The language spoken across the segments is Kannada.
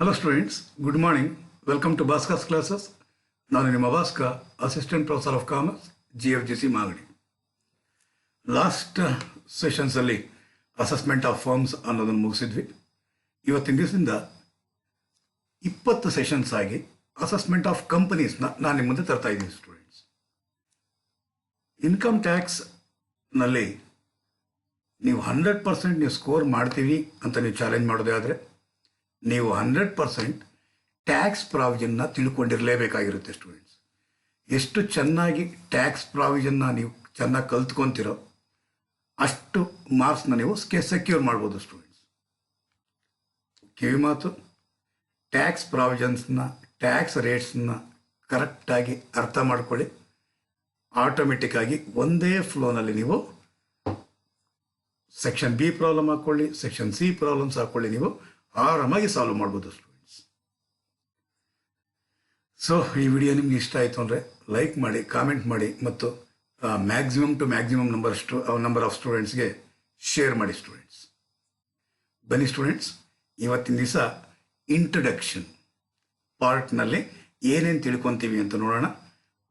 Hello students, good morning. Welcome to Bhaska's classes. ನಾನು ನಿಮ್ಮ Bhaska assistant professor of commerce GFGC Magadi. Last ಸೆಷನ್ಸಲ್ಲಿ ಅಸೆಸ್ಮೆಂಟ್ ಆಫ್ ಫರ್ಮ್ಸ್ ಅನ್ನೋದನ್ನು ಮುಗಿಸಿದ್ವಿ. ಇವತ್ತಿನ ದಿವಸದಿಂದ 20 ಸೆಷನ್ಸ್ ಆಗಿ ಅಸೆಸ್ಮೆಂಟ್ ಆಫ್ ಕಂಪನೀಸ್ನ ನಾನು ನಿಮ್ಮ ಮುಂದೆ ತರ್ತಾ ಇದ್ದೀನಿ ಸ್ಟೂಡೆಂಟ್ಸ್. ಇನ್ಕಮ್ ಟ್ಯಾಕ್ಸ್ನಲ್ಲಿ ನೀವು 100% ನೀವು ಸ್ಕೋರ್ ಮಾಡ್ತೀವಿ ಅಂತ ನೀವು ಚಾಲೆಂಜ್ ಮಾಡೋದೇ ಆದರೆ ನೀವು 100% ಟ್ಯಾಕ್ಸ್ ಪ್ರಾವಿಷನ್ನ ತಿಳ್ಕೊಂಡಿರಲೇಬೇಕಾಗಿರುತ್ತೆ ಸ್ಟೂಡೆಂಟ್ಸ್. ಎಷ್ಟು ಚೆನ್ನಾಗಿ ಟ್ಯಾಕ್ಸ್ ಪ್ರಾವಿಷನ್ನ ನೀವು ಚೆನ್ನಾಗಿ ಕಲ್ತ್ಕೊತಿರೋ ಅಷ್ಟು ಮಾರ್ಕ್ಸ್ನ ನೀವು ಸೆಕ್ಯೂರ್ ಮಾಡ್ಬೋದು ಸ್ಟೂಡೆಂಟ್ಸ್. ಕಿವಿ ಮಾತು, ಟ್ಯಾಕ್ಸ್ ಪ್ರಾವಿಷನ್ಸ್ನ ಟ್ಯಾಕ್ಸ್ ರೇಟ್ಸ್ನ ಕರೆಕ್ಟಾಗಿ ಅರ್ಥ ಮಾಡ್ಕೊಳ್ಳಿ. ಆಟೋಮೆಟಿಕ್ಕಾಗಿ ಒಂದೇ ಫ್ಲೋನಲ್ಲಿ ನೀವು ಸೆಕ್ಷನ್ ಬಿ ಪ್ರಾಬ್ಲಮ್ ಹಾಕ್ಕೊಳ್ಳಿ, ಸೆಕ್ಷನ್ ಸಿ ಪ್ರಾಬ್ಲಮ್ಸ್ ಹಾಕ್ಕೊಳ್ಳಿ, ನೀವು ಆರಾಮಾಗಿ ಸಾಲ್ವ್ ಮಾಡ್ಬೋದು ಸ್ಟೂಡೆಂಟ್ಸ್. ಸೊ ಈ ವಿಡಿಯೋ ನಿಮ್ಗೆ ಇಷ್ಟ ಆಯಿತು ಅಂದರೆ ಲೈಕ್ ಮಾಡಿ, ಕಾಮೆಂಟ್ ಮಾಡಿ ಮತ್ತು maximum to maximum number of ಸ್ಟೂಡೆಂಟ್ಸ್ಗೆ ಶೇರ್ ಮಾಡಿ ಸ್ಟೂಡೆಂಟ್ಸ್. ಬನ್ನಿ ಸ್ಟೂಡೆಂಟ್ಸ್, ಇವತ್ತಿನ ದಿವಸ ಇಂಟ್ರಡಕ್ಷನ್ ಪಾರ್ಟ್ನಲ್ಲಿ ಏನೇನು ತಿಳ್ಕೊತೀವಿ ಅಂತ ನೋಡೋಣ.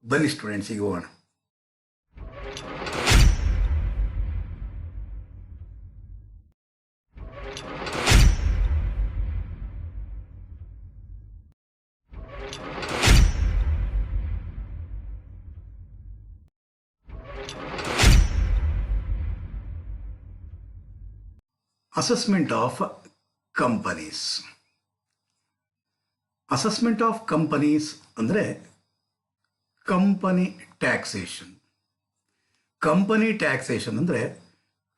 ಬನ್ನಿ ಸ್ಟೂಡೆಂಟ್ಸ್, ಈಗ ಹೋಗೋಣ. Assessment of companies. Assessment of companies ಅಂದರೆ ಕಂಪನಿ ಟ್ಯಾಕ್ಸೇಷನ್. ಕಂಪನಿ ಟ್ಯಾಕ್ಸೇಷನ್ ಅಂದರೆ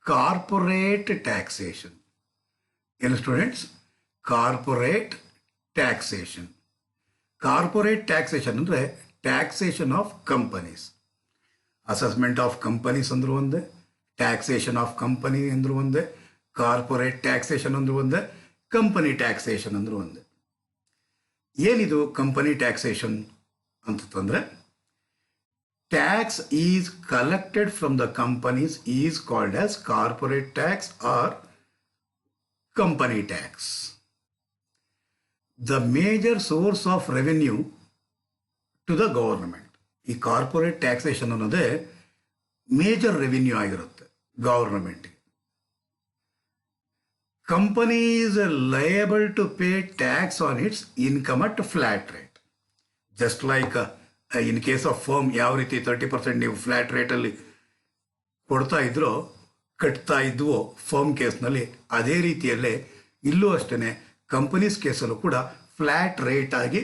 ಕಾರ್ಪೊರೇಟ್ ಟ್ಯಾಕ್ಸೇಷನ್. ಏನು students? Corporate taxation. Corporate taxation ಅಂದರೆ taxation of companies. Assessment of companies ಅಂದರೂ ಒಂದೇ, ಟ್ಯಾಕ್ಸೇಷನ್ ಆಫ್ ಕಂಪನಿ ಅಂದರೂ ಒಂದೇ, ಕಾರ್ಪೊರೇಟ್ ಟ್ಯಾಕ್ಸೇಷನ್ ಅಂದರೂ ಒಂದೇ, ಕಂಪನಿ ಟ್ಯಾಕ್ಸೇಷನ್ ಅಂದರೂ ಒಂದೇ. ಏನಿದು ಕಂಪನಿ ಟ್ಯಾಕ್ಸೇಷನ್ ಅಂತಂದರೆ, tax is collected from the companies is called as corporate tax or company tax. The major source of revenue to the government. ಈ ಕಾರ್ಪೊರೇಟ್ ಟ್ಯಾಕ್ಸೇಷನ್ ಅನ್ನೋದೇ ಮೇಜರ್ ರೆವಿನ್ಯೂ ಆಗಿರುತ್ತೆ ಗವರ್ನಮೆಂಟ್ಗೆ. Company is liable to pay tax on its income at flat rate. Just like in case of firm, ಯಾವ ರೀತಿ 30% ನೀವು ಫ್ಲಾಟ್ ರೇಟಲ್ಲಿ ಕೊಡ್ತಾ ಇದ್ರೋ ಕಟ್ತಾ ಇದ್ವೋ ಫರ್ಮ್ ಕೇಸ್ನಲ್ಲಿ, ಅದೇ ರೀತಿಯಲ್ಲೇ ಇಲ್ಲೂ ಅಷ್ಟೇ ಕಂಪನೀಸ್ ಕೇಸಲ್ಲೂ ಕೂಡ ಫ್ಲ್ಯಾಟ್ ರೇಟ್ ಆಗಿ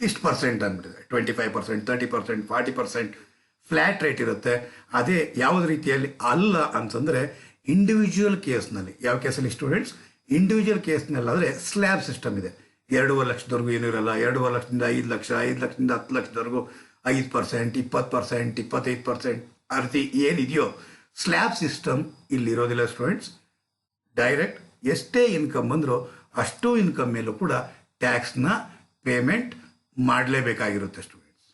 ಇಷ್ಟು ಪರ್ಸೆಂಟ್ ಅಂದ್ಬಿಟ್ಟಿದೆ. 25%, 30%, 40% ಫ್ಲ್ಯಾಟ್ ರೇಟ್ ಇರುತ್ತೆ. ಅದೇ ಯಾವುದೇ ರೀತಿಯಲ್ಲಿ ಅಲ್ಲ ಅಂತಂದರೆ ಇಂಡಿವಿಜುವಲ್ ಕೇಸ್ನಲ್ಲಿ. ಯಾವ ಕೇಸಲ್ಲಿ ಸ್ಟೂಡೆಂಟ್ಸ್? ಇಂಡಿವಿಜುವಲ್ ಕೇಸ್ನಲ್ಲಾದರೆ ಸ್ಲ್ಯಾಬ್ ಸಿಸ್ಟಮ್ ಇದೆ. 2.5 ಲಕ್ಷದವರೆಗೂ ಏನೂ ಇರಲ್ಲ. 2.5 ಲಕ್ಷದಿಂದ 5 ಲಕ್ಷ, 5 ಲಕ್ಷದಿಂದ 10 ಲಕ್ಷದವರೆಗೂ 5%, 20%, 25% ಅರ್ತಿ ಏನಿದೆಯೋ ಸ್ಲ್ಯಾಬ್ ಸಿಸ್ಟಮ್ ಇಲ್ಲಿರೋದಿಲ್ಲ ಸ್ಟೂಡೆಂಟ್ಸ್. ಡೈರೆಕ್ಟ್ ಎಷ್ಟೇ ಇನ್ಕಮ್ ಬಂದರೂ ಅಷ್ಟು ಇನ್ಕಮ್ ಮೇಲೂ ಕೂಡ ಟ್ಯಾಕ್ಸ್ನ ಪೇಮೆಂಟ್ ಮಾಡಲೇಬೇಕಾಗಿರುತ್ತೆ students.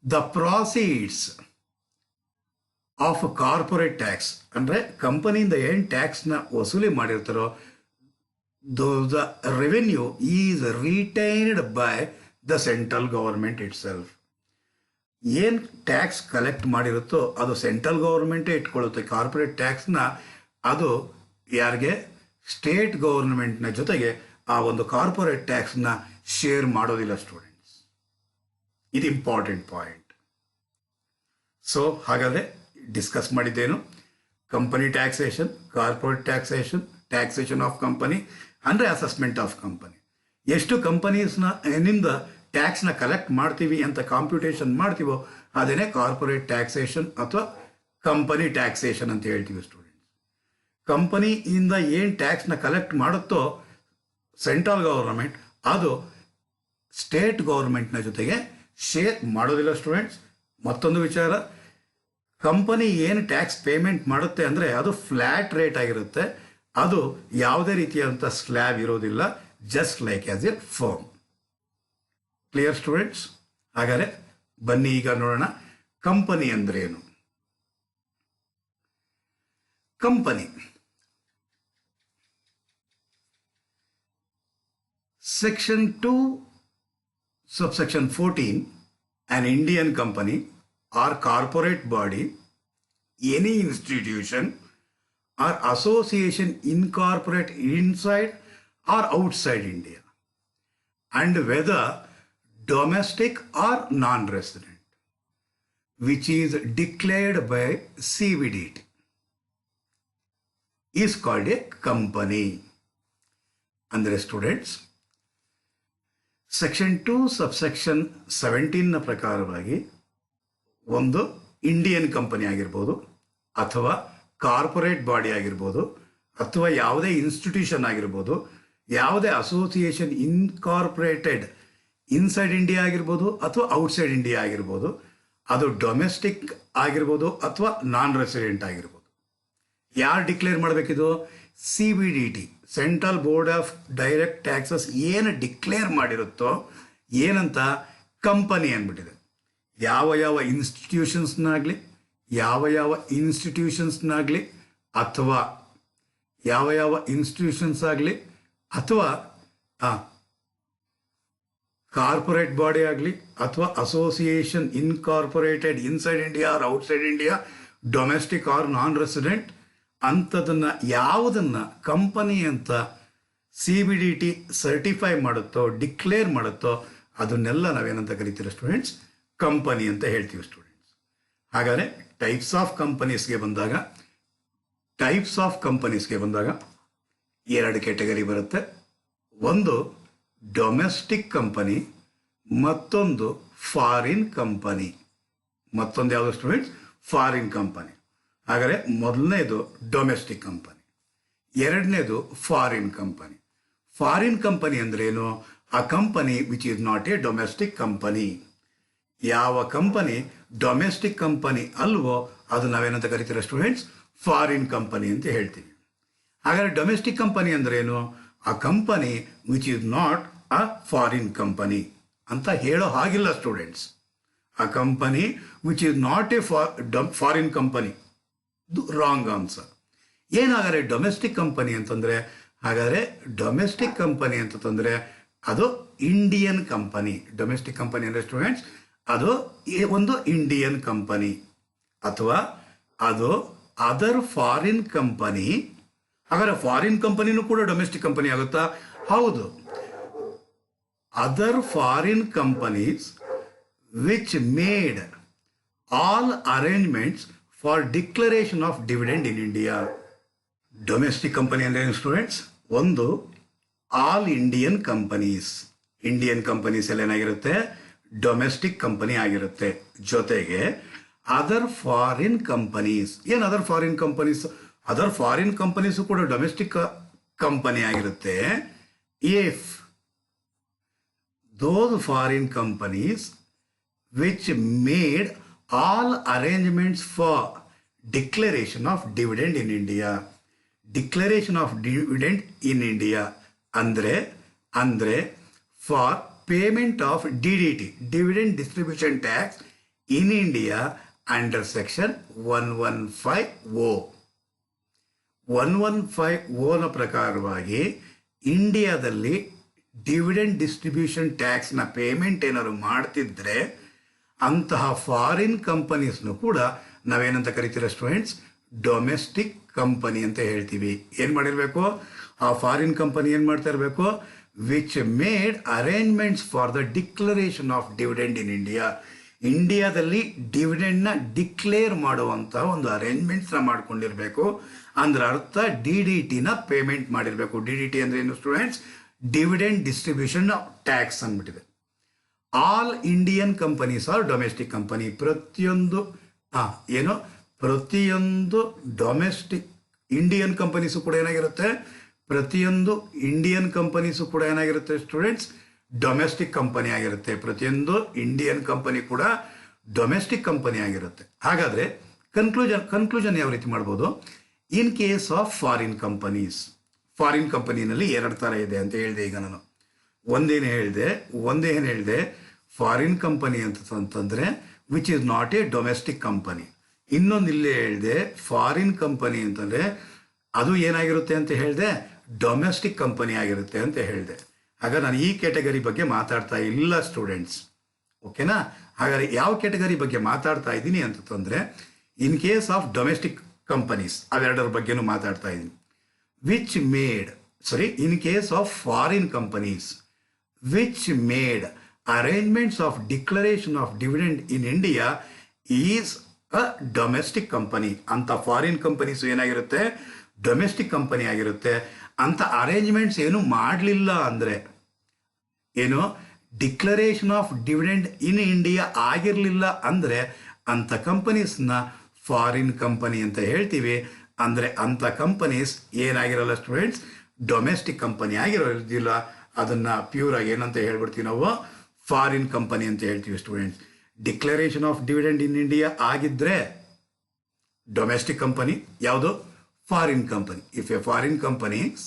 The proceeds of corporate tax ಅಂದರೆ ಕಂಪನಿಯಿಂದ ಏನು ಟ್ಯಾಕ್ಸ್ನ ವಸೂಲಿ ಮಾಡಿರ್ತಾರೋ the revenue is retained by the central government itself. ಏನು ಟ್ಯಾಕ್ಸ್ ಕಲೆಕ್ಟ್ ಮಾಡಿರುತ್ತೋ ಅದು ಸೆಂಟ್ರಲ್ ಗವರ್ಮೆಂಟೇ ಇಟ್ಕೊಳ್ಳುತ್ತೆ. ಕಾರ್ಪೊರೇಟ್ ಟ್ಯಾಕ್ಸ್ನ ಅದು ಯಾರಿಗೆ? ಸ್ಟೇಟ್ ಗವರ್ಮೆಂಟ್ನ ಜೊತೆಗೆ ಆ ಒಂದು ಕಾರ್ಪೊರೇಟ್ ಟ್ಯಾಕ್ಸ್ನ ಶೇರ್ ಮಾಡೋದಿಲ್ಲ ಸ್ಟೂಡೆಂಟ್ಸ್. ಇದು ಇಂಪಾರ್ಟೆಂಟ್ ಪಾಯಿಂಟ್. ಸೊ ಹಾಗಾದರೆ ಡಿಸ್ಕಸ್ ಮಾಡಿದ್ದೇನು? Company taxation, corporate taxation, taxation of company ಅಂದರೆ ಅಸೆಸ್ಮೆಂಟ್ ಆಫ್ ಕಂಪನಿ. ಎಷ್ಟು ಕಂಪನೀಸ್ನಿಂದ ಟ್ಯಾಕ್ಸ್ನ ಕಲೆಕ್ಟ್ ಮಾಡ್ತೀವಿ ಅಂತ ಕಾಂಪ್ಯೂಟೇಷನ್ ಮಾಡ್ತೀವೋ ಅದೇನೇ ಕಾರ್ಪೊರೇಟ್ ಟ್ಯಾಕ್ಸೇಷನ್ ಅಥವಾ ಕಂಪನಿ ಟ್ಯಾಕ್ಸೇಷನ್ ಅಂತ ಹೇಳ್ತೀವಿ ಸ್ಟೂಡೆಂಟ್ಸ್. ಕಂಪನಿಯಿಂದ ಏನು ಟ್ಯಾಕ್ಸ್ನ ಕಲೆಕ್ಟ್ ಮಾಡುತ್ತೋ ಸೆಂಟ್ರಲ್ ಗವರ್ನಮೆಂಟ್, ಅದು ಸ್ಟೇಟ್ ಗವರ್ಮೆಂಟ್ನ ಜೊತೆಗೆ ಶೇರ್ ಮಾಡೋದಿಲ್ಲ ಸ್ಟೂಡೆಂಟ್ಸ್. ಮತ್ತೊಂದು ವಿಚಾರ, ಕಂಪನಿ ಏನು ಟ್ಯಾಕ್ಸ್ ಪೇಮೆಂಟ್ ಮಾಡುತ್ತೆ ಅಂದರೆ ಅದು ಫ್ಲ್ಯಾಟ್ ರೇಟ್ ಆಗಿರುತ್ತೆ. ಅದು ಯಾವುದೇ ರೀತಿಯಾದಂಥ ಸ್ಲ್ಯಾಬ್ ಇರೋದಿಲ್ಲ, just like as A firm. Clear students? ಹಾಗಾದರೆ ಬನ್ನಿ ಈಗ ನೋಡೋಣ ಕಂಪನಿ ಅಂದ್ರೇನು. Company Section 2, subsection 14, an Indian company or corporate body, any institution or association incorporate inside or outside India, and whether domestic or non-resident, which is declared by CBDT, is called a company. Andre students, section 2 subsection 17ನ ಪ್ರಕಾರವಾಗಿ ಒಂದು ಇಂಡಿಯನ್ ಕಂಪನಿ ಆಗಿರ್ಬೋದು ಅಥವಾ ಕಾರ್ಪೊರೇಟ್ ಬಾಡಿ ಆಗಿರ್ಬೋದು ಅಥವಾ ಯಾವುದೇ ಇನ್ಸ್ಟಿಟ್ಯೂಷನ್ ಆಗಿರ್ಬೋದು, ಯಾವುದೇ ಅಸೋಸಿಯೇಷನ್ ಇನ್ಕಾರ್ಪೊರೇಟೆಡ್ ಇನ್ಸೈಡ್ ಇಂಡಿಯಾ ಆಗಿರ್ಬೋದು ಅಥವಾ ಔಟ್ಸೈಡ್ ಇಂಡಿಯಾ ಆಗಿರ್ಬೋದು, ಅದು ಡೊಮೆಸ್ಟಿಕ್ ಆಗಿರ್ಬೋದು ಅಥವಾ ನಾನ್ ರೆಸಿಡೆಂಟ್ ಆಗಿರ್ಬೋದು. ಯಾರು ಡಿಕ್ಲೇರ್ ಮಾಡಬೇಕಿದು? CBDT, central board of direct taxes ಏನು ಡಿಕ್ಲೇರ್ ಮಾಡಿರುತ್ತೋ ಏನಂತ ಕಂಪನಿ ಅಂದ್ಬಿಟ್ಟಿದೆ. ಯಾವ ಯಾವ ಇನ್ಸ್ಟಿಟ್ಯೂಷನ್ಸ್ನಾಗಲಿ ಅಥವಾ ಆಗಲಿ ಅಥವಾ ಕಾರ್ಪೊರೇಟ್ ಬಾಡಿ ಆಗಲಿ ಅಥವಾ association incorporated inside India or outside India, domestic or non resident ಅಂಥದನ್ನು ಯಾವುದನ್ನು ಕಂಪನಿ ಅಂತ CBDT ಸರ್ಟಿಫೈ ಮಾಡುತ್ತೋ ಡಿಕ್ಲೇರ್ ಮಾಡುತ್ತೋ ಅದನ್ನೆಲ್ಲ ನಾವೇನಂತ ಕರಿತೀವಿ ಸ್ಟೂಡೆಂಟ್ಸ್? ಕಂಪನಿ ಅಂತ ಹೇಳ್ತೀವಿ ಸ್ಟೂಡೆಂಟ್ಸ್. ಹಾಗಾದರೆ ಟೈಪ್ಸ್ ಆಫ್ ಕಂಪನೀಸ್ಗೆ ಬಂದಾಗ ಎರಡು ಕ್ಯಾಟಗರಿ ಬರುತ್ತೆ. ಒಂದು ಡೊಮೆಸ್ಟಿಕ್ ಕಂಪನಿ, ಮತ್ತೊಂದು ಫಾರಿನ್ ಕಂಪನಿ. ಮತ್ತೊಂದು ಯಾವುದು ಸ್ಟೂಡೆಂಟ್ಸ್? Foreign company. ಹಾಗಾದರೆ ಮೊದಲನೇದು ಡೊಮೆಸ್ಟಿಕ್ ಕಂಪನಿ, ಎರಡನೇದು ಫಾರಿನ್ ಕಂಪನಿ. ಫಾರಿನ್ ಕಂಪನಿ ಅಂದ್ರೇನು? ಆ company which is not A domestic company. ಯಾವ ಕಂಪನಿ ಡೊಮೆಸ್ಟಿಕ್ ಕಂಪನಿ ಅಲ್ವೋ ಅದು ನಾವೇನಂತ ಕರಿತೀರ ಸ್ಟೂಡೆಂಟ್ಸ್? ಫಾರಿನ್ ಕಂಪನಿ ಅಂತ ಹೇಳ್ತೀವಿ. ಹಾಗಾದರೆ ಡೊಮೆಸ್ಟಿಕ್ ಕಂಪನಿ ಅಂದ್ರೇನು? ಆ company which is not a foreign company ಅಂತ ಹೇಳೋ ಹಾಗಿಲ್ಲ ಸ್ಟೂಡೆಂಟ್ಸ್. ಆ company which is not a foreign company, wrong answer. ಏನಾದರೆ ಡೊಮೆಸ್ಟಿಕ್ ಕಂಪನಿ ಅಂತಂದರೆ? ಹಾಗಾದರೆ ಡೊಮೆಸ್ಟಿಕ್ ಕಂಪನಿ ಅಂತಂದರೆ ಅದು ಇಂಡಿಯನ್ ಕಂಪನಿ. ಡೊಮೆಸ್ಟಿಕ್ ಕಂಪನಿ ಅಂದರೆ ಸ್ಟೂಡೆಂಟ್ಸ್ ಅದು ಒಂದು ಇಂಡಿಯನ್ ಕಂಪನಿ, ಅಥವಾ ಅದು ಅದರ್ ಫಾರಿನ್ ಕಂಪನಿ. ಹಾಗಾದರೆ ಫಾರಿನ್ ಕಂಪನಿನೂ ಕೂಡ ಡೊಮೆಸ್ಟಿಕ್ ಕಂಪನಿ ಆಗುತ್ತಾ? ಹೌದು. Other foreign companies which made all arrangements for declaration of dividend in India. Domestic company ಅಂದರೆ ಏನು ಸ್ಟೂಡೆಂಟ್ಸ್? ಒಂದು all Indian companies. Indian companies ಎಲ್ಲ ಏನಾಗಿರುತ್ತೆ? ಡೊಮೆಸ್ಟಿಕ್ ಕಂಪನಿ ಆಗಿರುತ್ತೆ. ಜೊತೆಗೆ ಅದರ್ ಫಾರಿನ್ ಕಂಪನೀಸ್. ಏನು other foreign companies? Other foreign companies ಕೂಡ ಡೊಮೆಸ್ಟಿಕ್ ಕಂಪನಿ ಆಗಿರುತ್ತೆ. If those foreign companies which made all arrangements for declaration of dividend in India. Declaration of dividend in India andre for payment of DDT, dividend distribution tax in India under section 115O. 115O ನ ಪ್ರಕಾರವಾಗಿ ಇಂಡಿಯಾದಲ್ಲಿ ಡಿವಿಡೆಂಡ್ ಡಿಸ್ಟ್ರಿಬ್ಯೂಷನ್ ಟ್ಯಾಕ್ಸ್ನ ಪೇಮೆಂಟ್ ಏನಾದ್ರು ಮಾಡ್ತಿದ್ರೆ ಅಂತಹ ಫಾರಿನ್ ಕಂಪನೀಸ್ನು ಕೂಡ ನಾವೇನಂತ ಕರಿತೀರ ಸ್ಟೂಡೆಂಟ್ಸ್? ಡೊಮೆಸ್ಟಿಕ್ ಕಂಪನಿ ಅಂತ ಹೇಳ್ತೀವಿ. ಏನು ಮಾಡಿರಬೇಕು? ಆ ಫಾರಿನ್ ಕಂಪನಿ ಏನು ಮಾಡ್ತಾ ಇರಬೇಕು? Which made arrangements for the declaration of dividend in India. ಇಂಡಿಯಾದಲ್ಲಿ ಡಿವಿಡೆಂಡ್ನ ಡಿಕ್ಲೇರ್ ಮಾಡುವಂಥ ಒಂದು ಅರೇಂಜ್ಮೆಂಟ್ಸ್ನ ಮಾಡ್ಕೊಂಡಿರಬೇಕು. ಅಂದ್ರೆ ಅರ್ಥ DDTನ ಪೇಮೆಂಟ್ ಮಾಡಿರಬೇಕು. DDT ಅಂದರೆ ಏನು ಸ್ಟೂಡೆಂಟ್ಸ್? ಡಿವಿಡೆಂಡ್ ಡಿಸ್ಟ್ರಿಬ್ಯೂಷನ್ ಟ್ಯಾಕ್ಸ್ ಅಂದ್ಬಿಟ್ಟಿದೆ. All Indian companies are domestic company. ಪ್ರತಿಯೊಂದು ಡೊಮೆಸ್ಟಿಕ್ ಇಂಡಿಯನ್ ಕಂಪನೀಸು ಕೂಡ ಏನಾಗಿರುತ್ತೆ? ಪ್ರತಿಯೊಂದು ಇಂಡಿಯನ್ ಕಂಪನೀಸು ಕೂಡ ಏನಾಗಿರುತ್ತೆ ಸ್ಟೂಡೆಂಟ್ಸ್? ಡೊಮೆಸ್ಟಿಕ್ ಕಂಪನಿ ಆಗಿರುತ್ತೆ. ಪ್ರತಿಯೊಂದು ಇಂಡಿಯನ್ ಕಂಪನಿ ಕೂಡ ಡೊಮೆಸ್ಟಿಕ್ ಕಂಪನಿ ಆಗಿರುತ್ತೆ. ಹಾಗಾದರೆ ಕನ್ಕ್ಲೂಷನ್ ಯಾವ ರೀತಿ ಮಾಡ್ಬೋದು? ಇನ್ ಕೇಸ್ ಆಫ್ ಫಾರಿನ್ ಕಂಪನಿನಲ್ಲಿ ಎರಡು ಥರ ಇದೆ ಅಂತ ಹೇಳಿದೆ. ಈಗ ನಾನು ಒಂದೇನು ಹೇಳಿದೆ ಫಾರಿನ್ ಕಂಪನಿ ಅಂತಂದರೆ which is not A domestic company. ಇನ್ನೊಂದು ಇಲ್ಲೇ ಹೇಳಿದೆ ಫಾರಿನ್ ಕಂಪನಿ ಅಂತಂದರೆ ಅದು ಏನಾಗಿರುತ್ತೆ ಅಂತ ಹೇಳಿದೆ? ಡೊಮೆಸ್ಟಿಕ್ ಕಂಪನಿ ಆಗಿರುತ್ತೆ ಅಂತ ಹೇಳಿದೆ. ಹಾಗಾದ್ರೆ ನಾನು ಈ ಕ್ಯಾಟಗರಿ ಬಗ್ಗೆ ಮಾತಾಡ್ತಾ ಇಲ್ಲ ಸ್ಟೂಡೆಂಟ್ಸ್. ಓಕೆನಾ? ಹಾಗಾದ್ರೆ ಯಾವ ಕ್ಯಾಟಗರಿ ಬಗ್ಗೆ ಮಾತಾಡ್ತಾ ಇದ್ದೀನಿ ಅಂತಂದ್ರೆ, in case of domestic companies ಅವೆರಡರ ಬಗ್ಗೆನೂ ಮಾತಾಡ್ತಾ ಇದ್ದೀನಿ. in case of foreign companies which made arrangements of declaration of dividend in India is a domestic company. ಅಂತ ಫಾರಿನ್ ಕಂಪನೀಸ್ ಏನಾಗಿರುತ್ತೆ, ಡೊಮೆಸ್ಟಿಕ್ ಕಂಪನಿ ಆಗಿರುತ್ತೆ. ಅಂತ ಅರೇಂಜ್ಮೆಂಟ್ಸ್ ಏನು ಮಾಡಲಿಲ್ಲ ಅಂದರೆ, ಏನು declaration of dividend in India ಆಗಿರಲಿಲ್ಲ ಅಂದರೆ ಅಂಥ ಕಂಪನೀಸ್ನ ಫಾರಿನ್ ಕಂಪನಿ ಅಂತ ಹೇಳ್ತೀವಿ. ಅಂದರೆ ಅಂಥ ಕಂಪನೀಸ್ ಏನಾಗಿರಲ್ಲ ಸ್ಟೂಡೆಂಟ್ಸ್, ಡೊಮೆಸ್ಟಿಕ್ ಕಂಪನಿ ಆಗಿರೋದಿಲ್ಲ. ಅದನ್ನು ಪ್ಯೂರಾಗಿ ಏನಂತ ಹೇಳ್ಬಿಡ್ತೀವಿ ನಾವು, ಫಾರಿನ್ ಕಂಪನಿ ಅಂತ ಹೇಳ್ತೀವಿ students. Declaration of dividend in India ಆಗಿದ್ದರೆ ಡೊಮೆಸ್ಟಿಕ್ ಕಂಪನಿ, ಯಾವುದು foreign company. If A foreign companies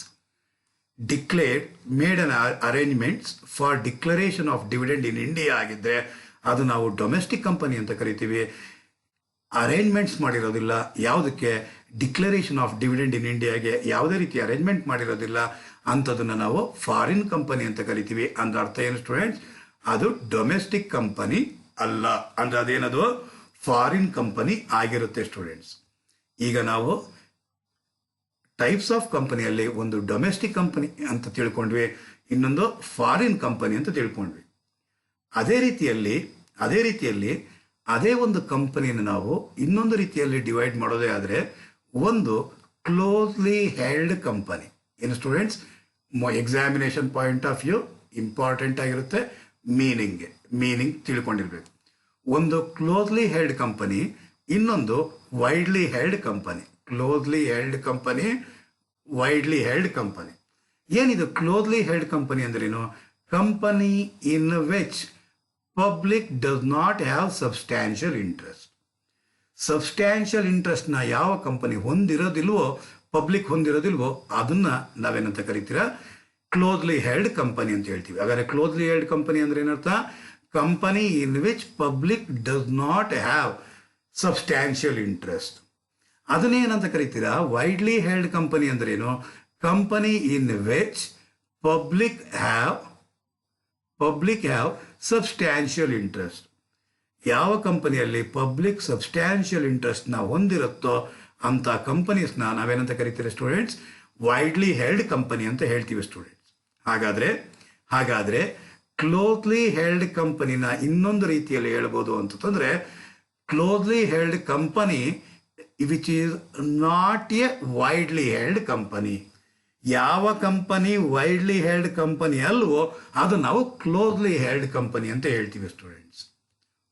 made an arrangements for declaration of dividend in India ಆಗಿದ್ದರೆ ಅದು ನಾವು ಡೊಮೆಸ್ಟಿಕ್ ಕಂಪನಿ ಅಂತ ಕರಿತೀವಿ. ಅರೇಂಜ್ಮೆಂಟ್ಸ್ ಮಾಡಿರೋದಿಲ್ಲ ಯಾವುದಕ್ಕೆ, ಡಿಕ್ಲರೇಷನ್ ಆಫ್ ಡಿವಿಡೆಂಡ್ ಇನ್ ಇಂಡಿಯಾಗೆ ಯಾವುದೇ ರೀತಿ ಅರೇಂಜ್ಮೆಂಟ್ ಮಾಡಿರೋದಿಲ್ಲ, ಅಂಥದನ್ನು ನಾವು ಫಾರಿನ್ ಕಂಪನಿ ಅಂತ ಕರಿತೀವಿ. ಅಂದ್ರೆ ಅರ್ಥ ಏನು ಸ್ಟೂಡೆಂಟ್ಸ್, ಅದು ಡೊಮೆಸ್ಟಿಕ್ ಕಂಪನಿ ಅಲ್ಲ. ಅಂದ್ರೆ ಅದೇನದು ಫಾರಿನ್ ಕಂಪನಿ ಆಗಿರುತ್ತೆ ಸ್ಟೂಡೆಂಟ್ಸ್. ಈಗ ನಾವು ಟೈಪ್ಸ್ ಆಫ್ ಕಂಪನಿಯಲ್ಲಿ ಒಂದು ಡೊಮೆಸ್ಟಿಕ್ ಕಂಪನಿ ಅಂತ ತಿಳ್ಕೊಂಡ್ವಿ, ಇನ್ನೊಂದು ಫಾರಿನ್ ಕಂಪನಿ ಅಂತ ತಿಳ್ಕೊಂಡ್ವಿ. ಅದೇ ರೀತಿಯಲ್ಲಿ ಅದೇ ಒಂದು ಕಂಪನಿನ ನಾವು ಇನ್ನೊಂದು ರೀತಿಯಲ್ಲಿ ಡಿವೈಡ್ ಮಾಡೋದೇ ಆದರೆ, ಒಂದು ಕ್ಲೋಸ್ಲಿ ಹೆಲ್ಡ್ ಕಂಪನಿ. ಏನು students, examination point of view important ಆಗಿರುತ್ತೆ. ಮೀನಿಂಗ್ ತಿಳ್ಕೊಂಡಿರ್ಬೇಕು. ಒಂದು ಕ್ಲೋಸ್ಲಿ ಹೆಲ್ಡ್ ಕಂಪನಿ, ಇನ್ನೊಂದು widely held company. Closely held company, widely held company. ಏನಿದು ಕ್ಲೋಸ್ಲಿ ಹೆಲ್ಡ್ ಕಂಪನಿ ಅಂದ್ರೇನು? Company in which public does not have substantial interest. Substantial ಇಂಟ್ರೆಸ್ಟ್ನ ಯಾವ ಕಂಪನಿ ಹೊಂದಿರೋದಿಲ್ವೋ, ಪಬ್ಲಿಕ್ ಹೊಂದಿರೋದಿಲ್ವೋ, ಅದನ್ನ ನಾವೇನಂತ ಕರಿತೀರಾ, ಕ್ಲೋಸ್ಲಿ ಹೆಲ್ಡ್ ಕಂಪನಿ ಅಂತ ಹೇಳ್ತೀವಿ. ಹಾಗಾದ್ರೆ ಕ್ಲೋಸ್ಲಿ ಹೆಲ್ಡ್ ಕಂಪನಿ ಅಂದ್ರೆ ಏನರ್ಥ? Company in which public does not have substantial interest. ಅದನ್ನೇನಂತ ಕರಿತೀರಾ? ವೈಡ್ಲಿ ಹೆಲ್ಡ್ ಕಂಪನಿ ಅಂದ್ರೇನು? Company in which public have substantial interest. ಯಾವ ಕಂಪನಿಯಲ್ಲಿ ಪಬ್ಲಿಕ್ ಸಬ್ಸ್ಟ್ಯಾನ್ಷಿಯಲ್ ಇಂಟ್ರೆಸ್ಟ್ನ ಹೊಂದಿರುತ್ತೋ ಅಂಥ ಕಂಪನೀಸ್ನ ನಾವೇನಂತ ಕರಿತೀವಿ ಸ್ಟೂಡೆಂಟ್ಸ್? ವೈಡ್ಲಿ ಹೆಲ್ಡ್ ಕಂಪನಿ ಅಂತ ಹೇಳ್ತೀವಿ ಸ್ಟೂಡೆಂಟ್ಸ್. ಹಾಗಾದ್ರೆ ಕ್ಲೋಸ್ಲಿ ಹೆಲ್ಡ್ ಕಂಪನಿನ ಇನ್ನೊಂದು ರೀತಿಯಲ್ಲಿ ಹೇಳ್ಬೋದು ಅಂತಂದ್ರೆ, closely held company which is not A widely held company. ಯಾವ ಕಂಪನಿ ವೈಡ್ಲಿ ಹೆಲ್ಡ್ ಕಂಪನಿ ಅಲ್ವೋ ಅದು ನಾವು ಕ್ಲೋಸ್ಲಿ ಹೆಲ್ಡ್ ಕಂಪನಿ ಅಂತ ಹೇಳ್ತೀವಿ ಸ್ಟೂಡೆಂಟ್ಸ್.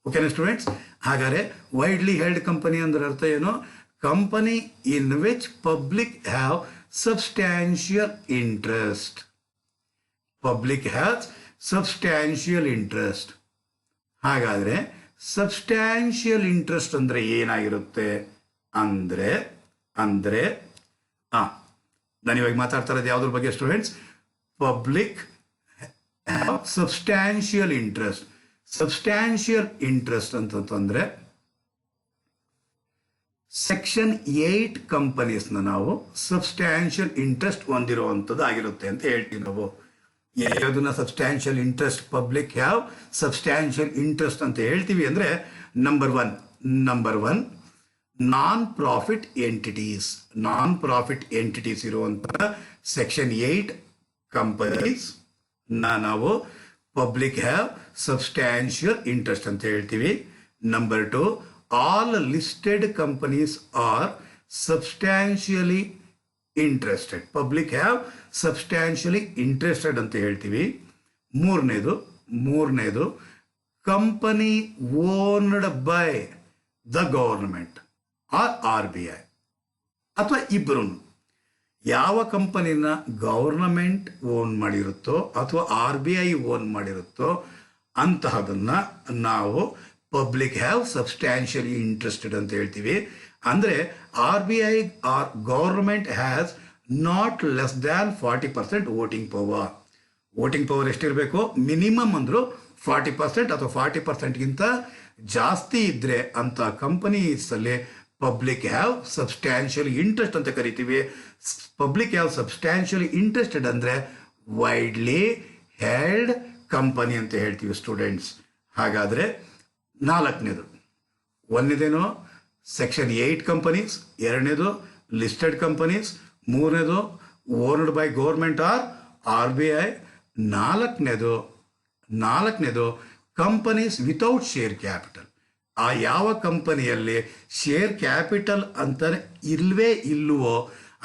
ಓಕೆನಾ ಸ್ಟೂಡೆಂಟ್ಸ್? ಹಾಗಾದ್ರೆ ವೈಡ್ಲಿ ಹೆಲ್ಡ್ ಕಂಪನಿ ಅಂದ್ರೆ ಅರ್ಥ ಏನು? Company in which public have substantial interest. Public has substantial interest. ಹಾಗಾದ್ರೆ ಸಬ್ಸ್ಟ್ಯಾನ್ಷಿಯಲ್ ಇಂಟ್ರೆಸ್ಟ್ ಅಂದ್ರೆ ಏನಾಗಿರುತ್ತೆ ಅಂದ್ರೆ ನಾನು ಇವಾಗ ಮಾತಾಡ್ತಾ ಇರೋದು ಯಾವುದ್ರ ಬಗ್ಗೆ students? Public have substantial interest. Substantial interest ಅಂತಂದ್ರೆ ಸೆಕ್ಷನ್ 8 ಕಂಪನೀಸ್ನ ನಾವು ಸಬ್ಸ್ಟ್ಯಾನ್ಷಿಯಲ್ ಇಂಟ್ರೆಸ್ಟ್ ಹೊಂದಿರುವಂಥದ್ದು ಆಗಿರುತ್ತೆ ಅಂತ ಹೇಳ್ತೀವಿ ನಾವು. ಯಾವುದನ್ನ substantial interest, public have substantial interest ಅಂತ ಹೇಳ್ತೀವಿ ಅಂದ್ರೆ, number one non profit entities ಇರುವಂತಹ ಸೆಕ್ಷನ್ 8 ಕಂಪನೀಸ್ ನಾವು ಪಬ್ಲಿಕ್ ಹ್ಯಾವ್ ಸಬ್ಸ್ಟ್ಯಾನ್ಷಿಯಲ್ ಇಂಟ್ರೆಸ್ಟ್ ಅಂತ ಹೇಳ್ತೀವಿ. Number 2, all listed companies are substantially interested. Public have substantially interested ಅಂತ ಹೇಳ್ತೀವಿ. ಮೂರನೇದು company owned by the government or RBI ಅಥವಾ ಇಬ್ಬರು. ಯಾವ ಕಂಪನಿನ ಗವರ್ನಮೆಂಟ್ ಓನ್ ಮಾಡಿರುತ್ತೋ ಅಥವಾ RBI ಓನ್ ಮಾಡಿರುತ್ತೋ ಅಂತಹದನ್ನ ನಾವು ಪಬ್ಲಿಕ್ ಹ್ಯಾವ್ ಸಬ್ಸ್ಟ್ಯಾನ್ಷಿಯಲಿ ಇಂಟ್ರೆಸ್ಟೆಡ್ ಅಂತ ಹೇಳ್ತೀವಿ. ಅಂದರೆ RBI or government has not less than 40% voting power. Voting power ಎಷ್ಟಿರಬೇಕು? ಮಿನಿಮಮ್ ಅಂದ್ರು 40% ಅಥವಾ 40%ಗಿಂತ ಜಾಸ್ತಿ ಇದ್ರೆ ಅಂತ ಕಂಪನೀಸಲ್ಲಿ ಪಬ್ಲಿಕ್ ಹ್ಯಾವ್ ಸಬ್ಸ್ಟ್ಯಾನ್ಷಿಯಲಿ ಇಂಟ್ರೆಸ್ಟ್ ಅಂತ ಕರಿತೀವಿ. ಪಬ್ಲಿಕ್ ಹ್ಯಾವ್ ಸಬ್ಸ್ಟ್ಯಾನ್ಷಿಯಲಿ ಇಂಟ್ರೆಸ್ಟೆಡ್ ಅಂದರೆ ವೈಡ್ಲಿ ಹೆಲ್ಡ್ ಕಂಪನಿ ಅಂತ ಹೇಳ್ತೀವಿ ಸ್ಟೂಡೆಂಟ್ಸ್. ಹಾಗಾದರೆ ನಾಲ್ಕನೇದು, ಒಂದನೇದೇನೋ ಸೆಕ್ಷನ್ 8 ಕಂಪನೀಸ್, ಎರಡನೇದು ಲಿಸ್ಟೆಡ್ ಕಂಪನೀಸ್, ಮೂರನೇದು owned by government or RBI, ನಾಲ್ಕನೇದು ಕಂಪನೀಸ್ ವಿತೌಟ್ ಶೇರ್ ಕ್ಯಾಪಿಟಲ್. ಆ ಯಾವ ಕಂಪನಿಯಲ್ಲಿ ಶೇರ್ ಕ್ಯಾಪಿಟಲ್ ಅಂತ ಇಲ್ವೇ ಇಲ್ಲವೋ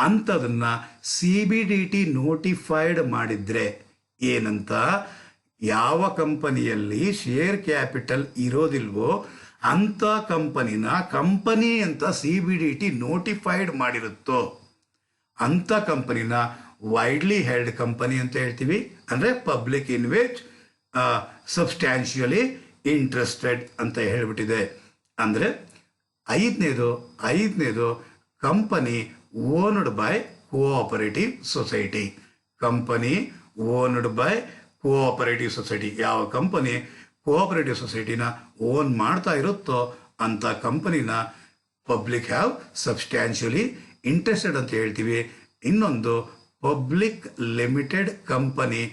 ಅಂಥದನ್ನು CBDT ನೋಟಿಫೈಡ್ ಮಾಡಿದರೆ ಏನಂತ, ಯಾವ ಕಂಪನಿಯಲ್ಲಿ ಶೇರ್ ಕ್ಯಾಪಿಟಲ್ ಇರೋದಿಲ್ವೋ ಅಂಥ ಕಂಪನಿ ಅಂತ CBDT ನೋಟಿಫೈಡ್ ಮಾಡಿರುತ್ತೋ ಅಂಥ ಕಂಪನಿನ ವೈಡ್ಲಿ ಹೆಲ್ಡ್ ಕಂಪನಿ ಅಂತ ಹೇಳ್ತೀವಿ. ಅಂದರೆ public in which substantially interested ಅಂತ ಹೇಳ್ಬಿಟ್ಟಿದೆ. ಅಂದರೆ ಐದನೇದು company owned by cooperative society. Company owned by cooperative society, ಯಾವ ಕಂಪನಿ ಕೋಆಪರೇಟಿವ್ ಸೊಸೈಟಿನ ಓನ್ ಮಾಡ್ತಾ ಇರುತ್ತೋ ಅಂಥ ಕಂಪನಿನ ಪಬ್ಲಿಕ್ ಹ್ಯಾವ್ ಸಬ್ಸ್ಟ್ಯಾನ್ಷಿಯಲಿ ಇಂಟ್ರೆಸ್ಟೆಡ್ ಅಂತ ಹೇಳ್ತೀವಿ. ಇನ್ನೊಂದು public limited company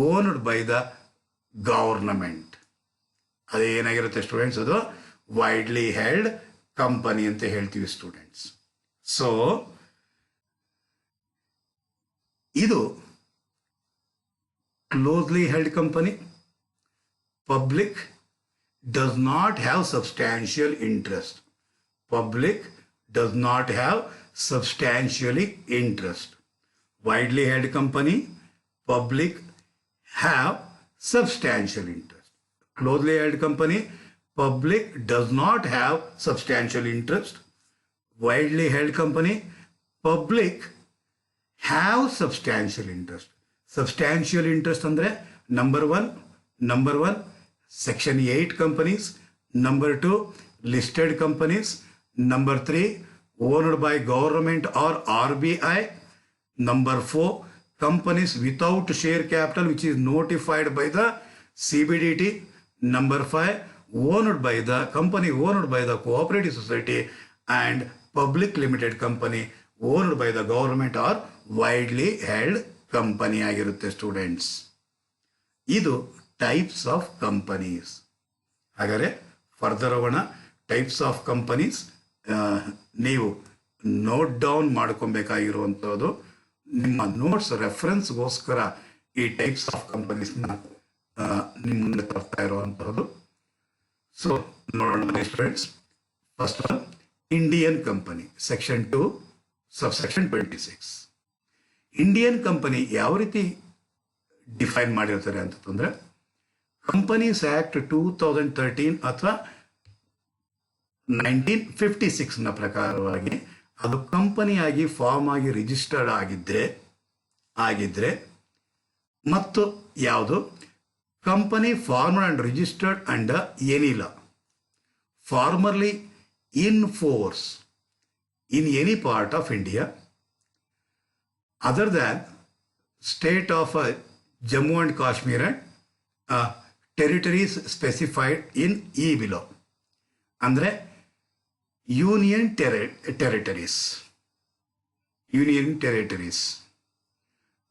owned by the government. ಅದೇನಾಗಿರುತ್ತೆ ಸ್ಟೂಡೆಂಟ್ಸ್, ಅದು ವೈಡ್ಲಿ ಹೆಲ್ಡ್ ಕಂಪನಿ ಅಂತ ಹೇಳ್ತೀವಿ ಸ್ಟೂಡೆಂಟ್ಸ್. ಸೊ ಇದು closely held company. Public does not have substantial interest. Public does not have substantially interest. Widely held company, public have substantial interest. Closely held company, public does not have substantial interest. Widely held company, public have substantial interest. Substantial interest ಅಂದ್ರೆ number one Section 8 companies, number 2 listed companies, number 3 owned by government or RBI, number 4 companies without share capital which is notified by the CBDT, number 5 owned by the cooperative society, and public limited company owned by the government or widely held company ಆಗಿರುತ್ತೆ ಸ್ಟೂಡೆಂಟ್ಸ್. ಇದು ಟೈಪ್ಸ್ ಆಫ್ ಕಂಪನೀಸ್. ಹಾಗಾದರೆ ಫರ್ದರ್ ಹೋಗೋಣ. ಟೈಪ್ಸ್ ಆಫ್ ಕಂಪನೀಸ್ ನೀವು ನೋಟ್ ಡೌನ್ ಮಾಡ್ಕೊಬೇಕಾಗಿರುವಂಥದ್ದು, ನಿಮ್ಮ ನೋಟ್ಸ್ ರೆಫರೆನ್ಸ್ಗೋಸ್ಕರ ಈ ಟೈಪ್ಸ್ ಆಫ್ ಕಂಪನೀಸ್ನ ನಿಮ್ಮ ಮುಂದೆ ತರ್ತಾ ಇರುವಂಥದ್ದು. ಸೊ ನೋಡೋಣ students. First one, Indian company, section 2 subsection 26. Indian company ಯಾವ ರೀತಿ ಡಿಫೈನ್ ಮಾಡಿರ್ತಾರೆ ಅಂತಂದರೆ, ಕಂಪನೀಸ್ ಆ್ಯಕ್ಟ್ 2013 ಅಥವಾ 1956ನ ಪ್ರಕಾರವಾಗಿ ಅದು ಕಂಪನಿಯಾಗಿ ಫಾರ್ಮ್ ಆಗಿ ರಿಜಿಸ್ಟರ್ಡ್ ಆಗಿದ್ರೆ ಮತ್ತು ಯಾವುದು company formed and registered under any law formerly in force in any part of India other than state of Jammu and Kashmir and territories specified in E below. ಅಂದರೆ ಯೂನಿಯನ್ ಟೆರಿಟರೀಸ್.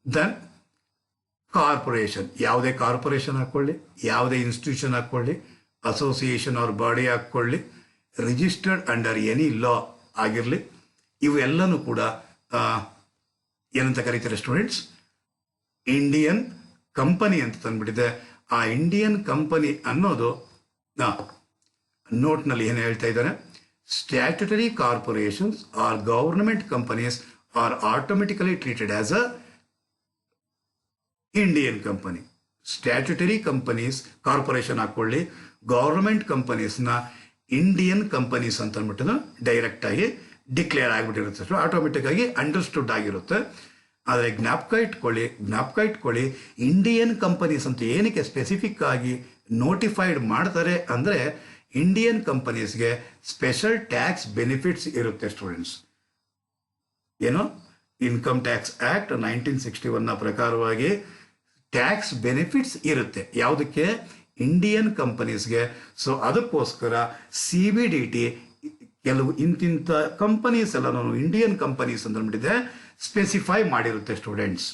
ದೆನ್ ಕಾರ್ಪೊರೇಷನ್, ಯಾವುದೇ ಕಾರ್ಪೊರೇಷನ್ ಹಾಕ್ಕೊಳ್ಳಿ, ಯಾವುದೇ ಇನ್ಸ್ಟಿಟ್ಯೂಷನ್ ಹಾಕ್ಕೊಳ್ಳಿ, ಅಸೋಸಿಯೇಷನ್ ಅವ್ರ ಬಾಡಿ ಹಾಕ್ಕೊಳ್ಳಿ, ರಿಜಿಸ್ಟರ್ಡ್ ಅಂಡರ್ ಎನಿ ಲಾ ಆಗಿರಲಿ, ಇವೆಲ್ಲನೂ ಕೂಡ ಏನಂತ ಕರೀತಾರೆ ಸ್ಟೂಡೆಂಟ್ಸ್, ಇಂಡಿಯನ್ ಕಂಪನಿ ಅಂತ ತಂದ್ಬಿಟ್ಟಿದೆ. ಆ ಇಂಡಿಯನ್ ಕಂಪನಿ ಅನ್ನೋದು ನೋಟ್ನಲ್ಲಿ ಏನು ಹೇಳ್ತಾ ಇದ್ದಾರೆ, statutory corporations are government companies are automatically treated as a Indian company. Statutory companies corporation ಹಾಕ್ಕೊಳ್ಳಿ, ಗವರ್ನಮೆಂಟ್ ಕಂಪನೀಸ್ನ ಇಂಡಿಯನ್ ಕಂಪನೀಸ್ ಅಂತ ಅಂದ್ಬಿಟ್ಟು ಡೈರೆಕ್ಟ್ ಆಗಿ ಡಿಕ್ಲೇರ್ ಆಗಿಬಿಟ್ಟಿರುತ್ತೆ, ಆಟೋಮೆಟಿಕ್ ಆಗಿ ಅಂಡರ್ಸ್ಟುಡ್ ಆಗಿರುತ್ತೆ. ಆದರೆ ಜ್ಞಾಪಕ ಇಟ್ಕೊಳ್ಳಿ ಇಂಡಿಯನ್ ಕಂಪನೀಸ್ ಅಂತ ಏನಕ್ಕೆ ಸ್ಪೆಸಿಫಿಕ್ ಆಗಿ ನೋಟಿಫೈಡ್ ಮಾಡ್ತಾರೆ ಅಂದರೆ, ಇಂಡಿಯನ್ ಕಂಪನೀಸ್ಗೆ ಸ್ಪೆಷಲ್ ಟ್ಯಾಕ್ಸ್ ಬೆನಿಫಿಟ್ಸ್ ಇರುತ್ತೆ ಸ್ಟೂಡೆಂಟ್ಸ್. ಏನು, ಇನ್ಕಮ್ ಟ್ಯಾಕ್ಸ್ ಆ್ಯಕ್ಟ್ 1961ನ ಪ್ರಕಾರವಾಗಿ ಟ್ಯಾಕ್ಸ್ ಬೆನಿಫಿಟ್ಸ್ ಇರುತ್ತೆ. ಯಾವುದಕ್ಕೆ, ಇಂಡಿಯನ್ ಕಂಪನೀಸ್ಗೆ. ಸೊ ಅದಕ್ಕೋಸ್ಕರ CBDT ಕೆಲವು ಇಂತಿಂಥ ಕಂಪನೀಸ್ ಎಲ್ಲ ನಾನು ಇಂಡಿಯನ್ ಕಂಪನೀಸ್ ಅಂತ ಅಂದ್ಬಿಟ್ಟಿದೆ, ಸ್ಪೆಸಿಫೈ ಮಾಡಿರುತ್ತೆ ಸ್ಟೂಡೆಂಟ್ಸ್.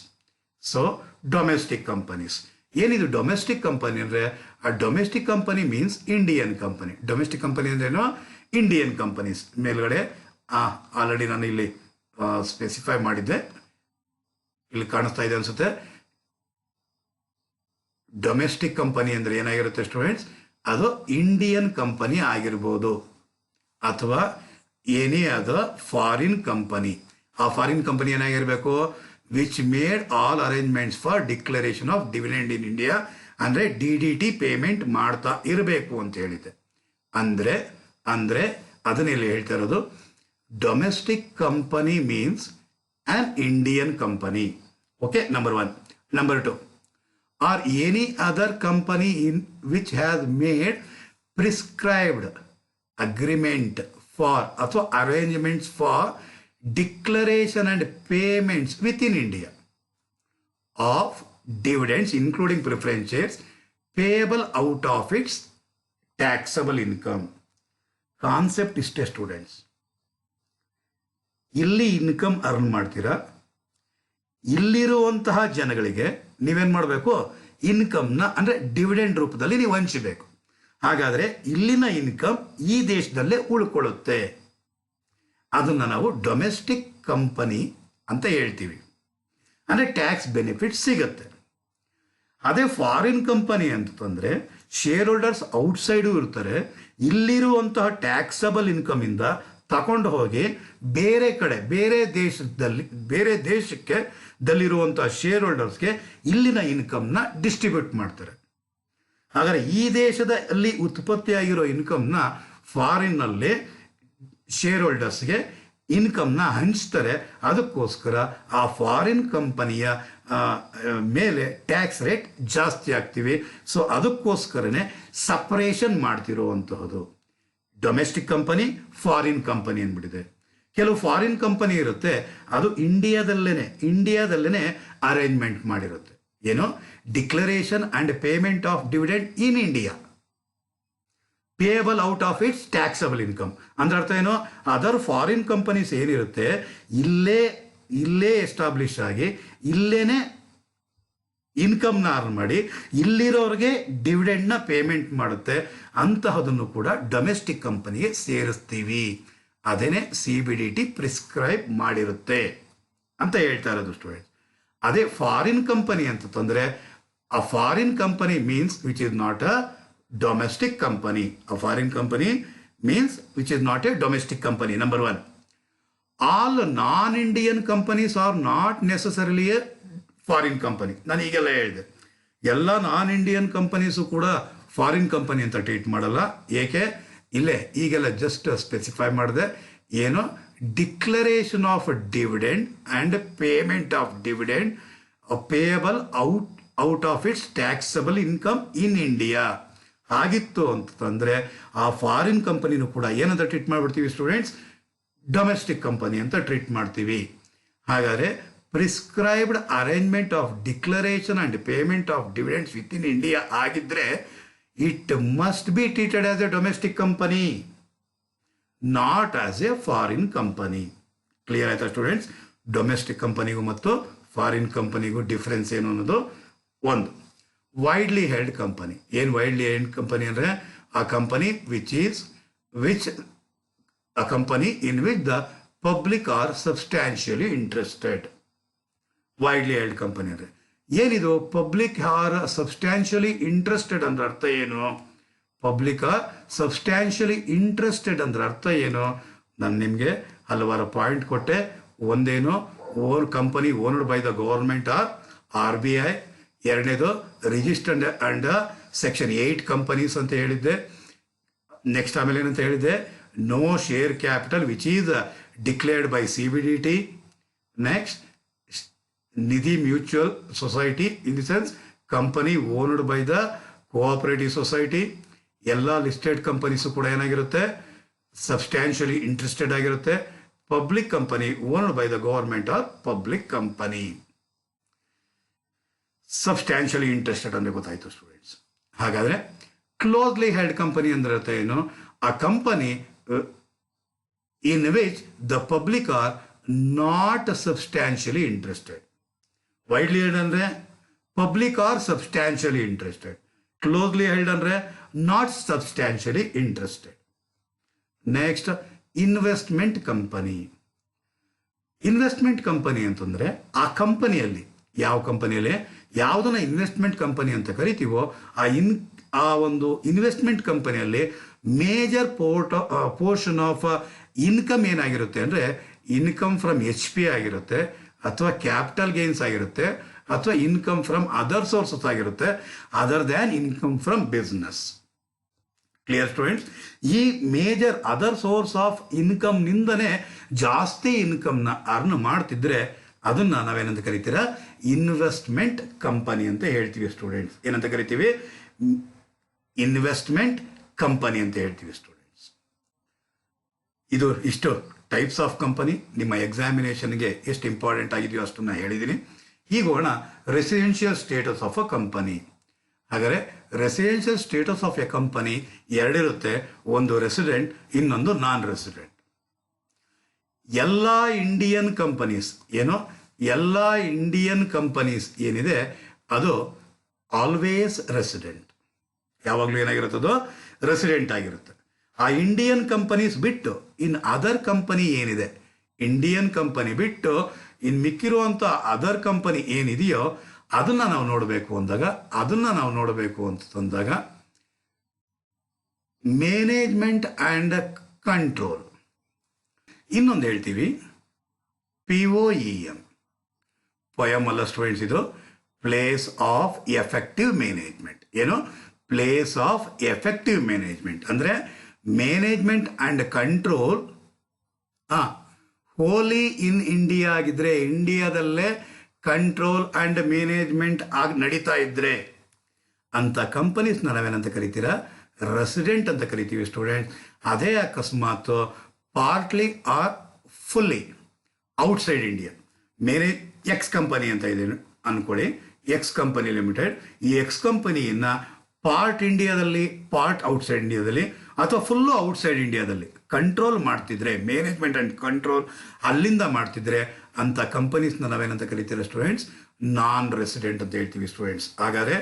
So domestic companies. ಏನಿದು ಡೊಮೆಸ್ಟಿಕ್ ಕಂಪನಿ ಅಂದರೆ, ಆ domestic company means Indian company. Domestic company ಅಂದ್ರೇನು? Indian companies. ಮೇಲ್ಗಡೆ ಆಲ್ರೆಡಿ ನಾನು ಇಲ್ಲಿ ಸ್ಪೆಸಿಫೈ ಮಾಡಿದ್ದೆ, ಇಲ್ಲಿ ಕಾಣಿಸ್ತಾ ಇದೆ ಅನ್ಸುತ್ತೆ. ಡೊಮೆಸ್ಟಿಕ್ ಕಂಪನಿ ಅಂದರೆ ಏನಾಗಿರುತ್ತೆ ಸ್ಟೂಡೆಂಟ್ಸ್? ಅದು ಇಂಡಿಯನ್ ಕಂಪನಿ ಆಗಿರ್ಬೋದು ಅಥವಾ ಏನೇ ಅದ ಫಾರಿನ್ ಕಂಪನಿ. ಆ ಫಾರಿನ್ ಕಂಪನಿ ಏನಾಗಿರಬೇಕು? Which made all arrangements for declaration of dividend in India, ಅಂದರೆ DDT ಪೇಮೆಂಟ್ ಮಾಡ್ತಾ ಇರಬೇಕು ಅಂತ ಹೇಳಿದೆ. ಅಂದರೆ ಅದನ್ನೆಲ್ಲಿ ಹೇಳ್ತಾ ಇರೋದು, domestic company means on Indian company. Okay, number 1. Number 2, or any other company in which has made prescribed agreement for ಅಥವಾ arrangements for declaration and payments within India of dividends including preference shares payable out of its taxable income. Concept ಇಷ್ಟೇ ಸ್ಟೂಡೆಂಟ್ಸ್. ಇಲ್ಲಿ ಇನ್ಕಮ್ ಅರ್ನ್ ಮಾಡ್ತೀರಾ, ಇಲ್ಲಿರುವಂತಹ ಜನಗಳಿಗೆ ನೀವೇನು ಮಾಡಬೇಕು? ಇನ್ಕಮ್ನ ಅಂದರೆ ಡಿವಿಡೆಂಡ್ ರೂಪದಲ್ಲಿ ನೀವು ಹಂಚಬೇಕು. ಹಾಗಾದರೆ ಇಲ್ಲಿನ ಇನ್ಕಮ್ ಈ ದೇಶದಲ್ಲೇ ಉಳ್ಕೊಳ್ಳುತ್ತೆ. ಅದನ್ನು ನಾವು ಡೊಮೆಸ್ಟಿಕ್ ಕಂಪನಿ ಅಂತ ಹೇಳ್ತೀವಿ. ಅಂದರೆ ಟ್ಯಾಕ್ಸ್ ಬೆನಿಫಿಟ್ ಸಿಗತ್ತೆ. ಅದೇ ಫಾರಿನ್ ಕಂಪನಿ ಅಂತಂದರೆ ಶೇರ್ ಹೋಲ್ಡರ್ಸ್ ಔಟ್ಸೈಡು ಇರ್ತಾರೆ. ಇಲ್ಲಿರುವಂತಹ ಟ್ಯಾಕ್ಸಬಲ್ ಇನ್ಕಮಿಂದ ತಗೊಂಡು ಹೋಗಿ ಬೇರೆ ಕಡೆ ಬೇರೆ ದೇಶಕ್ಕೆ ದಲ್ಲಿರುವಂತಹ ಶೇರ್ ಹೋಲ್ಡರ್ಸ್ಗೆ ಇಲ್ಲಿನ ಇನ್ಕಮ್ನ ಡಿಸ್ಟ್ರಿಬ್ಯೂಟ್ ಮಾಡ್ತಾರೆ. ಹಾಗಾದರೆ ಈ ದೇಶದಲ್ಲಿ ಉತ್ಪತ್ತಿಯಾಗಿರೋ ಇನ್ಕಮ್ನ ಫಾರಿನ್ನಲ್ಲಿ ಶೇರ್ ಹೋಲ್ಡರ್ಸ್ಗೆ ಇನ್ಕಮ್ನ ಹಂಚ್ತಾರೆ. ಅದಕ್ಕೋಸ್ಕರ ಆ ಫಾರಿನ್ ಕಂಪನಿಯ ಮೇಲೆ ಟ್ಯಾಕ್ಸ್ ರೇಟ್ ಜಾಸ್ತಿ ಆಗ್ತೀವಿ. ಸೊ ಅದಕ್ಕೋಸ್ಕರನೇ ಸಪರೇಷನ್ ಮಾಡ್ತಿರೋವಂತಹದ್ದು ಡೊಮೆಸ್ಟಿಕ್ ಕಂಪನಿ, ಫಾರಿನ್ ಕಂಪನಿ ಅಂದ್ಬಿಟ್ಟಿದೆ. ಕೆಲವು ಫಾರಿನ್ ಕಂಪನಿ ಇರುತ್ತೆ, ಅದು ಇಂಡಿಯಾದಲ್ಲೇ ಅರೇಂಜ್ಮೆಂಟ್ ಮಾಡಿರುತ್ತೆ. ಏನು? Declaration and payment of dividend in India payable out of its taxable income. ಅಂದ್ರೆ ಅರ್ಥ ಏನು? ಅದರ್ ಫಾರಿನ್ ಕಂಪನೀಸ್ ಏನಿರುತ್ತೆ ಇಲ್ಲೇ ಎಸ್ಟಾಬ್ಲಿಷ್ ಆಗಿ ಇಲ್ಲೇನೆ ಇನ್ಕಮ್ನ ಅರ್ನ್ ಮಾಡಿ ಇಲ್ಲಿರೋರಿಗೆ ಡಿವಿಡೆಂಡ್ನ ಪೇಮೆಂಟ್ ಮಾಡುತ್ತೆ. ಅಂತಹದನ್ನು ಕೂಡ ಡೊಮೆಸ್ಟಿಕ್ ಕಂಪನಿಗೆ ಸೇರಿಸ್ತೀವಿ. ಅದೇನೆ CBDT ಪ್ರಿಸ್ಕ್ರೈಬ್ ಮಾಡಿರುತ್ತೆ ಅಂತ ಹೇಳ್ತಾ ಇರೋದು ಸ್ಟೂಡೆಂಟ್ಸ್. ಅದೇ ಫಾರಿನ್ ಕಂಪನಿ ಅಂತಂದರೆ a foreign company means which is not a domestic company. A foreign company means which is not a domestic company. Number 1. All non-Indian companies are not necessarily a foreign company. ನಾನು ಈಗೆಲ್ಲ ಹೇಳಿದೆ, ಎಲ್ಲ ನಾನ್ ಇಂಡಿಯನ್ ಕಂಪನೀಸು ಕೂಡ ಫಾರಿನ್ ಕಂಪನಿ ಅಂತ ಟ್ರೀಟ್ ಮಾಡಲ್ಲ. ಏಕೆ? ಇಲ್ಲೇ ಈಗೆಲ್ಲ ಜಸ್ಟ್ ಸ್ಪೆಸಿಫೈ ಮಾಡಿದೆ. ಏನು? Declaration of dividend and payment of dividend payable out of its taxable income in India ಆಗಿತ್ತು ಅಂತಂದರೆ ಆ ಫಾರಿನ್ ಕಂಪನಿನೂ ಕೂಡ ಏನಂತ ಟ್ರೀಟ್ ಮಾಡಿಬಿಡ್ತೀವಿ ಸ್ಟೂಡೆಂಟ್ಸ್? ಡೊಮೆಸ್ಟಿಕ್ ಕಂಪನಿ ಅಂತ ಟ್ರೀಟ್ ಮಾಡ್ತೀವಿ. ಹಾಗಾದರೆ prescribed arrangement of declaration and payment of dividends within India ಆಗಿದ್ದರೆ it must be treated as a domestic company, not as A foreign company. Clear ಆಯ್ತಾ ಸ್ಟೂಡೆಂಟ್ಸ್? ಡೊಮೆಸ್ಟಿಕ್ ಕಂಪನಿಗೂ ಮತ್ತು ಫಾರಿನ್ ಕಂಪನಿಗೂ ಡಿಫ್ರೆನ್ಸ್ ಏನು ಅನ್ನೋದು ಒಂದು. Widely held company. ಏನು ವೈಡ್ಲಿ ಹೆಲ್ಡ್ ಕಂಪನಿ ಅಂದರೆ ಆ company a company in which the public are substantially interested. Widely held company ಅಂದರೆ ಏನಿದು? ಪಬ್ಲಿಕ್ ಆರ್ ಸಬ್ಸ್ಟ್ಯಾನ್ಷಿಯಲಿ ಇಂಟ್ರೆಸ್ಟೆಡ್ ಅಂದ್ರೆ ಅರ್ಥ ಏನು? ಪಬ್ಲಿಕ್ ಆರ್ ಸಬ್ಸ್ಟ್ಯಾನ್ಷಿಯಲಿ ಇಂಟ್ರೆಸ್ಟೆಡ್ ಅಂದ್ರೆ ಅರ್ಥ ಏನು? ನಾನು ನಿಮಗೆ ಹಲವಾರು ಪಾಯಿಂಟ್ ಕೊಟ್ಟೆ. ಒಂದೇನು? Company owned by the government or RBI. ಎರಡನೇದು ರಿಜಿಸ್ಟರ್ಡ್ ಅಂಡರ್ ಸೆಕ್ಷನ್ 8 ಕಂಪನೀಸ್ ಅಂತ ಹೇಳಿದ್ದೆ. ನೆಕ್ಸ್ಟ್ ಆಮೇಲೆ ಏನಂತ ಹೇಳಿದ್ದೆ? No share capital which is declared by CBDT. Next Nidhi mutual society, in the sense company owned by the cooperative society. ಎಲ್ಲ ಲಿಸ್ಟೆಡ್ ಕಂಪನೀಸು ಕೂಡ ಏನಾಗಿರುತ್ತೆ? ಸಬ್ಸ್ಟ್ಯಾನ್ಷಿಯಲಿ ಇಂಟ್ರೆಸ್ಟೆಡ್ ಆಗಿರುತ್ತೆ. Public company owned by the government or public company. Substantially interested ಅಂದರೆ ಗೊತ್ತಾಯಿತು ಸ್ಟೂಡೆಂಟ್ಸ್. ಹಾಗಾದರೆ ಕ್ಲೋಸ್ಲಿ ಹೆಲ್ಡ್ ಕಂಪನಿ ಅಂದ್ರೆ ಅರ್ಥ ಏನು? ಆ company in which the public are not substantially interested. Widely held ಅಂದರೆ public are substantially interested. Closely held ಅಂದರೆ not substantially interested. Next investment company. Investment company ಅಂತಂದರೆ ಆ ಕಂಪನಿಯಲ್ಲಿ, ಯಾವ ಕಂಪನಿಯಲ್ಲಿ ಯಾವುದನ್ನ ಇನ್ವೆಸ್ಟ್ಮೆಂಟ್ ಕಂಪನಿ ಅಂತ ಕರಿತೀವೋ ಆ ಒಂದು ಇನ್ವೆಸ್ಟ್ಮೆಂಟ್ ಕಂಪನಿಯಲ್ಲಿ ಮೇಜರ್ ಪೋರ್ಷನ್ ಆಫ್ ಇನ್ಕಮ್ ಏನಾಗಿರುತ್ತೆ ಅಂದರೆ ಇನ್ಕಮ್ ಫ್ರಮ್ HP ಆಗಿರುತ್ತೆ, ಅಥವಾ ಕ್ಯಾಪಿಟಲ್ ಗೇನ್ಸ್ ಆಗಿರುತ್ತೆ, ಅಥವಾ ಇನ್ಕಮ್ ಫ್ರಮ್ ಅದರ್ ಸೋರ್ಸಸ್ ಆಗಿರುತ್ತೆ, other than income from business. Clear students? ಈ major other source of income ನಿಂದನೇ ಜಾಸ್ತಿ ಇನ್ಕಮ್ನ ಅರ್ನ್ ಮಾಡ್ತಿದ್ರೆ ಅದನ್ನ ನಾವೇನಂತ ಕರಿತೀರಾ? ಇನ್ವೆಸ್ಟ್ಮೆಂಟ್ ಕಂಪನಿ ಅಂತ ಹೇಳ್ತೀವಿ ಸ್ಟೂಡೆಂಟ್ಸ್. ಏನಂತ ಕರಿತೀವಿ? ಇನ್ವೆಸ್ಟ್ಮೆಂಟ್ ಕಂಪನಿ ಅಂತ ಹೇಳ್ತೀವಿ ಸ್ಟೂಡೆಂಟ್ಸ್. ಇದು ಇಷ್ಟು ಟೈಪ್ಸ್ ಆಫ್ ಕಂಪನಿ. ನಿಮ್ಮ ಎಕ್ಸಾಮಿನೇಷನ್ಗೆ ಎಷ್ಟು ಇಂಪಾರ್ಟೆಂಟ್ ಆಗಿದೆಯೋ ಅಷ್ಟನ್ನ ಹೇಳಿದ್ದೀನಿ. ಈಗ ಹೋಗೋಣ residential status of a company. ಹಾಗಾದರೆ residential status of a company ಎರಡಿರುತ್ತೆ, ಒಂದು ರೆಸಿಡೆಂಟ್, ಇನ್ನೊಂದು ನಾನ್ ರೆಸಿಡೆಂಟ್. ಎಲ್ಲ ಇಂಡಿಯನ್ ಕಂಪನೀಸ್ ಎಲ್ಲ ಇಂಡಿಯನ್ ಕಂಪನೀಸ್ ಏನಿದೆ ಅದು ಆಲ್ವೇಸ್ ರೆಸಿಡೆಂಟ್. ಯಾವಾಗಲೂ ಏನಾಗಿರುತ್ತದೋ ರೆಸಿಡೆಂಟ್ ಆಗಿರುತ್ತೆ. ಆ ಇಂಡಿಯನ್ ಕಂಪನೀಸ್ ಬಿಟ್ಟು ಇನ್ ಅದರ್ ಕಂಪನಿ ಏನಿದೆ, ಇಂಡಿಯನ್ ಕಂಪನಿ ಬಿಟ್ಟು ಇನ್ನು ಮಿಕ್ಕಿರುವಂಥ ಅದರ್ ಕಂಪನಿ ಏನಿದೆಯೋ ಅದನ್ನು ನಾವು ನೋಡಬೇಕು ಅಂತಂದಾಗ ಮ್ಯಾನೇಜ್ಮೆಂಟ್ ಆ್ಯಂಡ್ ಕಂಟ್ರೋಲ್. ಇನ್ನೊಂದು ಹೇಳ್ತೀವಿ POEM. ಪೊಯಮ್ ಅಲ್ಲ ಸ್ಟೂಡೆಂಟ್ಸ್, ಇದು place of effective management. Place of effective management ಅಂದರೆ management and control wholly in India ಆಗಿದ್ರೆ, ಇಂಡಿಯಾದಲ್ಲೇ ಕಂಟ್ರೋಲ್ ಆ್ಯಂಡ್ ಮ್ಯಾನೇಜ್ಮೆಂಟ್ ಆಗಿ ನಡೀತಾ ಇದ್ರೆ ಅಂತ ಕಂಪನೀಸ್ನ ನಾವೇನಂತ ಕರಿತೀರಾ? ರೆಸಿಡೆಂಟ್ ಅಂತ ಕರಿತೀವಿ ಸ್ಟೂಡೆಂಟ್. ಅದೇ ಅಕಸ್ಮಾತ್ partly R fully outside India, X company ಅಂತ ಇದೆ ಅನ್ಕೊಳ್ಳಿ, ಎಕ್ಸ್ ಕಂಪನಿ ಲಿಮಿಟೆಡ್. ಈ ಎಕ್ಸ್ ಕಂಪನಿಯನ್ನು ಪಾರ್ಟ್ ಇಂಡಿಯಾದಲ್ಲಿ, ಪಾರ್ಟ್ ಔಟ್ಸೈಡ್ ಇಂಡಿಯಾದಲ್ಲಿ, ಅಥವಾ ಫುಲ್ಲು ಔಟ್ಸೈಡ್ ಇಂಡಿಯಾದಲ್ಲಿ ಕಂಟ್ರೋಲ್ ಮಾಡ್ತಿದ್ರೆ, ಮ್ಯಾನೇಜ್ಮೆಂಟ್ ಆ್ಯಂಡ್ ಕಂಟ್ರೋಲ್ ಅಲ್ಲಿಂದ ಮಾಡ್ತಿದ್ರೆ ಅಂತ ಕಂಪನೀಸ್ನ ನಾವೇನಂತ ಕರಿತೀರ ಸ್ಟೂಡೆಂಟ್ಸ್? ನಾನ್ ರೆಸಿಡೆಂಟ್ ಅಂತ ಹೇಳ್ತೀವಿ ಸ್ಟೂಡೆಂಟ್ಸ್. ಹಾಗಾದರೆ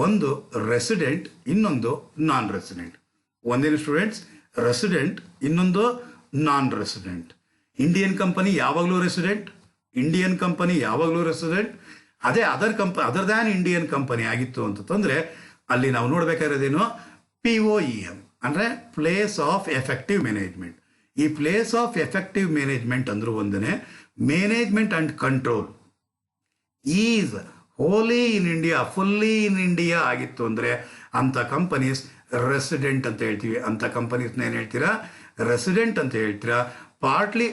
ಒಂದು ರೆಸಿಡೆಂಟ್, ಇನ್ನೊಂದು ನಾನ್ ರೆಸಿಡೆಂಟ್. ಒಂದೇನು ಸ್ಟೂಡೆಂಟ್ಸ್? ರೆಸಿಡೆಂಟ್, ಇನ್ನೊಂದು ನಾನ್ ರೆಸಿಡೆಂಟ್. ಇಂಡಿಯನ್ ಕಂಪನಿ ಯಾವಾಗಲೂ ರೆಸಿಡೆಂಟ್, ಇಂಡಿಯನ್ ಕಂಪನಿ ಯಾವಾಗಲೂ ರೆಸಿಡೆಂಟ್. ಅದೇ ಅದರ್ ದ್ಯಾನ್ ಇಂಡಿಯನ್ ಕಂಪನಿ ಆಗಿತ್ತು ಅಂತಂದರೆ ಅಲ್ಲಿ ನಾವು ನೋಡಬೇಕಾಗಿರೋದೇನು? POEM ಅಂದರೆ ಪ್ಲೇಸ್ ಆಫ್ ಎಫೆಕ್ಟಿವ್ ಮ್ಯಾನೇಜ್ಮೆಂಟ್. ಈ ಪ್ಲೇಸ್ ಆಫ್ ಎಫೆಕ್ಟಿವ್ ಮ್ಯಾನೇಜ್ಮೆಂಟ್ ಅಂದ್ರೂ ಒಂದನೇ, management and control is wholly in India, fully in India ಆಗಿತ್ತು ಅಂದರೆ ಅಂಥ ಕಂಪನೀಸ್ ರೆಸಿಡೆಂಟ್ ಅಂತ ಹೇಳ್ತೀವಿ. ಅಂಥ ಕಂಪನೀಸ್ನ ಏನು ಹೇಳ್ತೀರಾ? ರೆಸಿಡೆಂಟ್ ಅಂತ ಹೇಳ್ತೀರಾ. Partly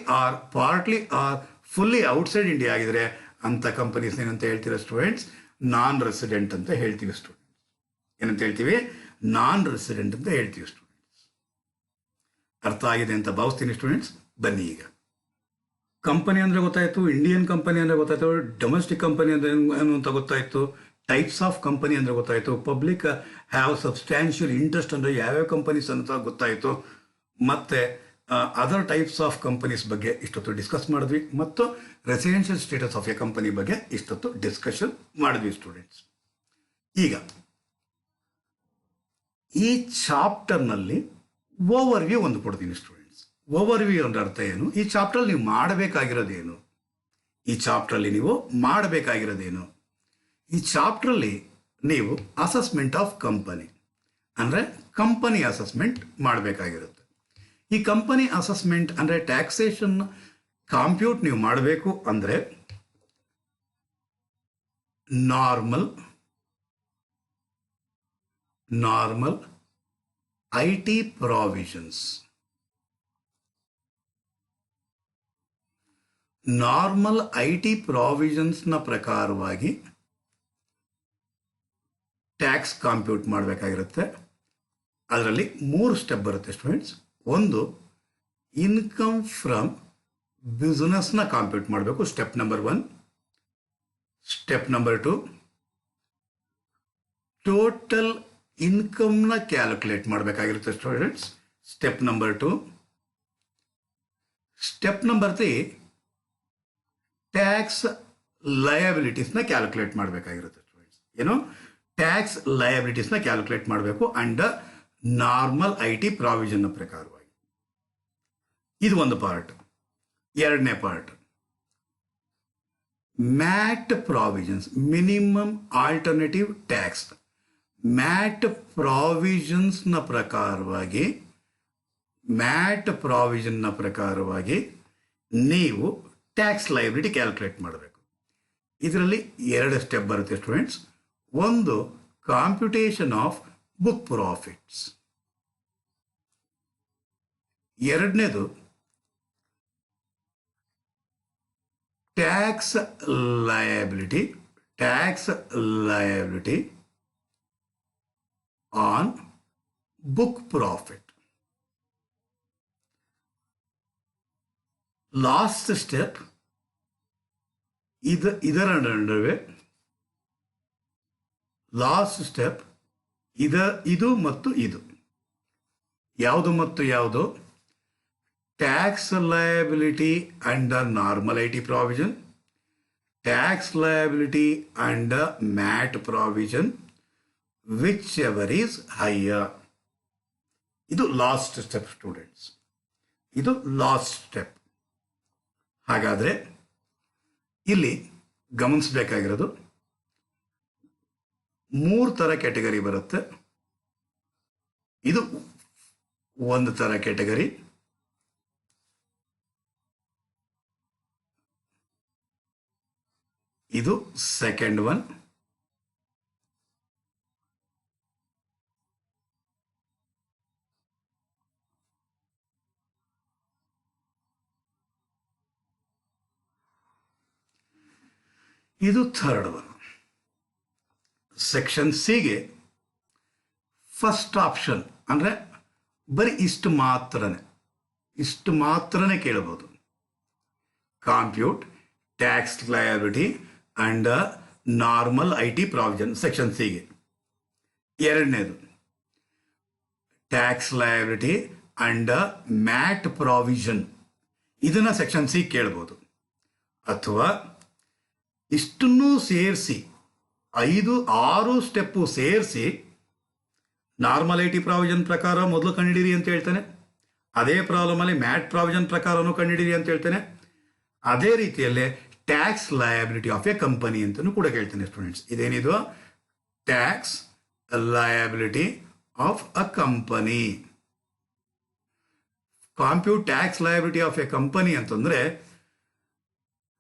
R fully outside India ಆಗಿದ್ರೆ ಅಂಥ ಕಂಪನೀಸ್ ಏನಂತ ಹೇಳ್ತೀರಾ ಸ್ಟೂಡೆಂಟ್ಸ್? ನಾನ್ ರೆಸಿಡೆಂಟ್ ಅಂತ ಹೇಳ್ತೀವಿ ಸ್ಟೂಡೆಂಟ್ಸ್. ಏನಂತ ಹೇಳ್ತೀವಿ? ನಾನ್ ರೆಸಿಡೆಂಟ್ ಅಂತ ಹೇಳ್ತೀವಿ ಸ್ಟೂಡೆಂಟ್ಸ್. ಅರ್ಥ ಆಗಿದೆ ಅಂತ ಭಾವಿಸ್ತೀನಿ ಸ್ಟೂಡೆಂಟ್ಸ್. ಬನ್ನಿ, ಈಗ ಕಂಪನಿ ಅಂದರೆ ಗೊತ್ತಾಯಿತು, ಇಂಡಿಯನ್ ಕಂಪನಿ ಅಂದರೆ ಗೊತ್ತಾಯಿತು, ಡೊಮೆಸ್ಟಿಕ್ ಕಂಪನಿ ಅಂದರೆ ಏನು ಅಂತ ಗೊತ್ತಾಯಿತು, ಟೈಪ್ಸ್ ಆಫ್ ಕಂಪನಿ ಅಂದರೆ ಗೊತ್ತಾಯಿತು, ಪಬ್ಲಿಕ್ ಹ್ಯಾವ್ ಸಬ್ಸ್ಟ್ಯಾನ್ಷಿಯಲ್ ಇಂಟ್ರೆಸ್ಟ್ ಅಂದರೆ ಯಾವ್ಯಾವ ಕಂಪನೀಸ್ ಅಂತ ಗೊತ್ತಾಯಿತು, ಮತ್ತು ಅದರ್ ಟೈಪ್ಸ್ ಆಫ್ ಕಂಪನೀಸ್ ಬಗ್ಗೆ ಇಷ್ಟೊತ್ತು ಡಿಸ್ಕಸ್ ಮಾಡಿದ್ವಿ, ಮತ್ತು residential status of a company ಬಗ್ಗೆ ಇಷ್ಟೊತ್ತು ಡಿಸ್ಕಷನ್ ಮಾಡಿದ್ವಿ ಸ್ಟೂಡೆಂಟ್ಸ್. ಈಗ ಈ ಚಾಪ್ಟರ್ನಲ್ಲಿ ಓವರ್ವ್ಯೂ ಒಂದು ಕೊಡ್ತೀನಿ ಸ್ಟೂಡೆಂಟ್ಸ್. ಓವರ್ವ್ಯೂ ಅಂದ್ರೆ ಅರ್ಥ ಏನು? ಈ ಚಾಪ್ಟರ್ ನೀವು ಮಾಡಬೇಕಾಗಿರೋದೇನು? ಈ ಚಾಪ್ಟ್ರಲ್ಲಿ ನೀವು ಮಾಡಬೇಕಾಗಿರೋದೇನು? ಈ ಚಾಪ್ಟ್ರಲ್ಲಿ ನೀವು ಅಸೆಸ್ಮೆಂಟ್ ಆಫ್ ಕಂಪನಿ ಅಂದರೆ ಕಂಪನಿ ಅಸೆಸ್ಮೆಂಟ್ ಮಾಡಬೇಕಾಗಿರುತ್ತೆ. ಈ ಕಂಪನಿ ಅಸೆಸ್ಮೆಂಟ್ ಅಂದರೆ ಟ್ಯಾಕ್ಸೇಷನ್ ಕಾಂಪ್ಯೂಟ್ ನೀವು ಮಾಡಬೇಕು ಅಂದರೆ normal IT provisions, normal IT ಪ್ರಾವಿಷನ್ಸ್ನ ಪ್ರಕಾರವಾಗಿ ಟ್ಯಾಕ್ಸ್ ಕಾಂಪ್ಯೂಟ್ ಮಾಡಬೇಕಾಗಿರುತ್ತೆ. ಅದರಲ್ಲಿ 3 ಸ್ಟೆಪ್ ಬರುತ್ತೆ ಸ್ಟೂಡೆಂಟ್ಸ್. ಒಂದು, ಇನ್ಕಮ್ ಫ್ರಮ್ ಬಿಸ್ನೆಸ್ನ ಕಾಂಪ್ಯೂಟ್ ಮಾಡಬೇಕು, step number 1. Step number 2, total ಇನ್ಕಮ್ನ ಕ್ಯಾಲ್ಕುಲೇಟ್ ಮಾಡಬೇಕಾಗಿರುತ್ತೆ students, step number 2. Step number 3, tax ಲಯಬಿಲಿಟೀಸ್ನ ಕ್ಯಾಲ್ಕುಲೇಟ್ ಮಾಡಬೇಕಾಗಿರುತ್ತೆ ಸ್ಟೂಡೆಂಟ್ಸ್. ಏನು ಟ್ಯಾಕ್ಸ್ ಲಯಬಿಲಿಟೀಸ್ನ ಕ್ಯಾಲ್ಕುಲೇಟ್ ಮಾಡಬೇಕು ಅಂಡರ್ ನಾರ್ಮಲ್ ಐ ಟಿ ಪ್ರಾವಿಷನ್ನ ಪ್ರಕಾರವಾಗಿ. ಇದು ಒಂದು ಪಾರ್ಟ್. ಎರಡನೇ part MAT provisions, minimum alternative tax. MAT ಪ್ರಾವಿಷನ್ಸ್ನ ಪ್ರಕಾರವಾಗಿ ನೀವು ಟ್ಯಾಕ್ಸ್ ಲಯಬಿಲಿಟಿ ಕ್ಯಾಲ್ಕುಲೇಟ್ ಮಾಡಬೇಕು. ಇದರಲ್ಲಿ ಎರಡು ಸ್ಟೆಪ್ ಬರುತ್ತೆ ಸ್ಟೂಡೆಂಟ್ಸ್. ಒಂದು ಕಾಂಪ್ಯೂಟೇಷನ್ ಆಫ್ ಬುಕ್ ಪ್ರಾಫಿಟ್ಸ್, ಎರಡನೇದು tax liability on book profit. Last step ಇದರ ನಡುವೆ ಇದು ಮತ್ತು ಇದು ಯಾವುದು ಮತ್ತು ಯಾವುದು? Tax liability under normal I T provision, tax liability under mat provision, which ever is higher. ಇದು ಲಾಸ್ಟ್ ಸ್ಟೆಪ್ ಸ್ಟೂಡೆಂಟ್ಸ್, ಇದು ಲಾಸ್ಟ್ ಸ್ಟೆಪ್. ಹಾಗಾದರೆ ಇಲ್ಲಿ ಗಮನಿಸಬೇಕಾಗಿರೋದು 3 ಥರ ಕ್ಯಾಟಗರಿ ಬರುತ್ತೆ. ಇದು ಒಂದು ಥರ ಕ್ಯಾಟಗರಿ, ಇದು ಸೆಕೆಂಡ್ ಒನ್, ಇದು ಥರ್ಡ್ ಒನ್. ಸೆಕ್ಷನ್ ಸಿಗೆ ಫಸ್ಟ್ ಆಪ್ಷನ್ ಅಂದರೆ ಬರೀ ಇಷ್ಟು ಮಾತ್ರನೇ ಕೇಳಬಹುದು. Compute tax liability under normal I T provision section ಸಿಗೆ. ಎರಡನೇದು tax liability under mat provision, ಇದನ್ನು ಸೆಕ್ಷನ್ ಸಿ ಕೇಳ್ಬೋದು. ಅಥವಾ ಇಷ್ಟನ್ನೂ ಸೇರಿಸಿ 5-6 ಸ್ಟೆಪ್ಪು ಸೇರಿಸಿ ನಾರ್ಮಲ್ ಐ ಟಿ ಪ್ರಾವಿಷನ್ ಪ್ರಕಾರ ಮೊದಲು ಕಂಡಿಡಿರಿ ಅಂತ ಹೇಳ್ತಾನೆ. ಅದೇ ಪ್ರಾಬ್ಲಮಲ್ಲಿ ಮ್ಯಾಟ್ ಪ್ರಾವಿಷನ್ ಪ್ರಕಾರನೂ ಕಂಡಿಡಿರಿ ಅಂತ ಹೇಳ್ತಾನೆ. ಅದೇ ರೀತಿಯಲ್ಲೇ tax liability of a company ಅಂತಲೂ ಕೂಡ ಕೇಳ್ತೇನೆ ಸ್ಟೂಡೆಂಟ್ಸ್. ಇದೇನಿದು tax liability of a company. Compute tax liability of a company ಅಂತಂದರೆ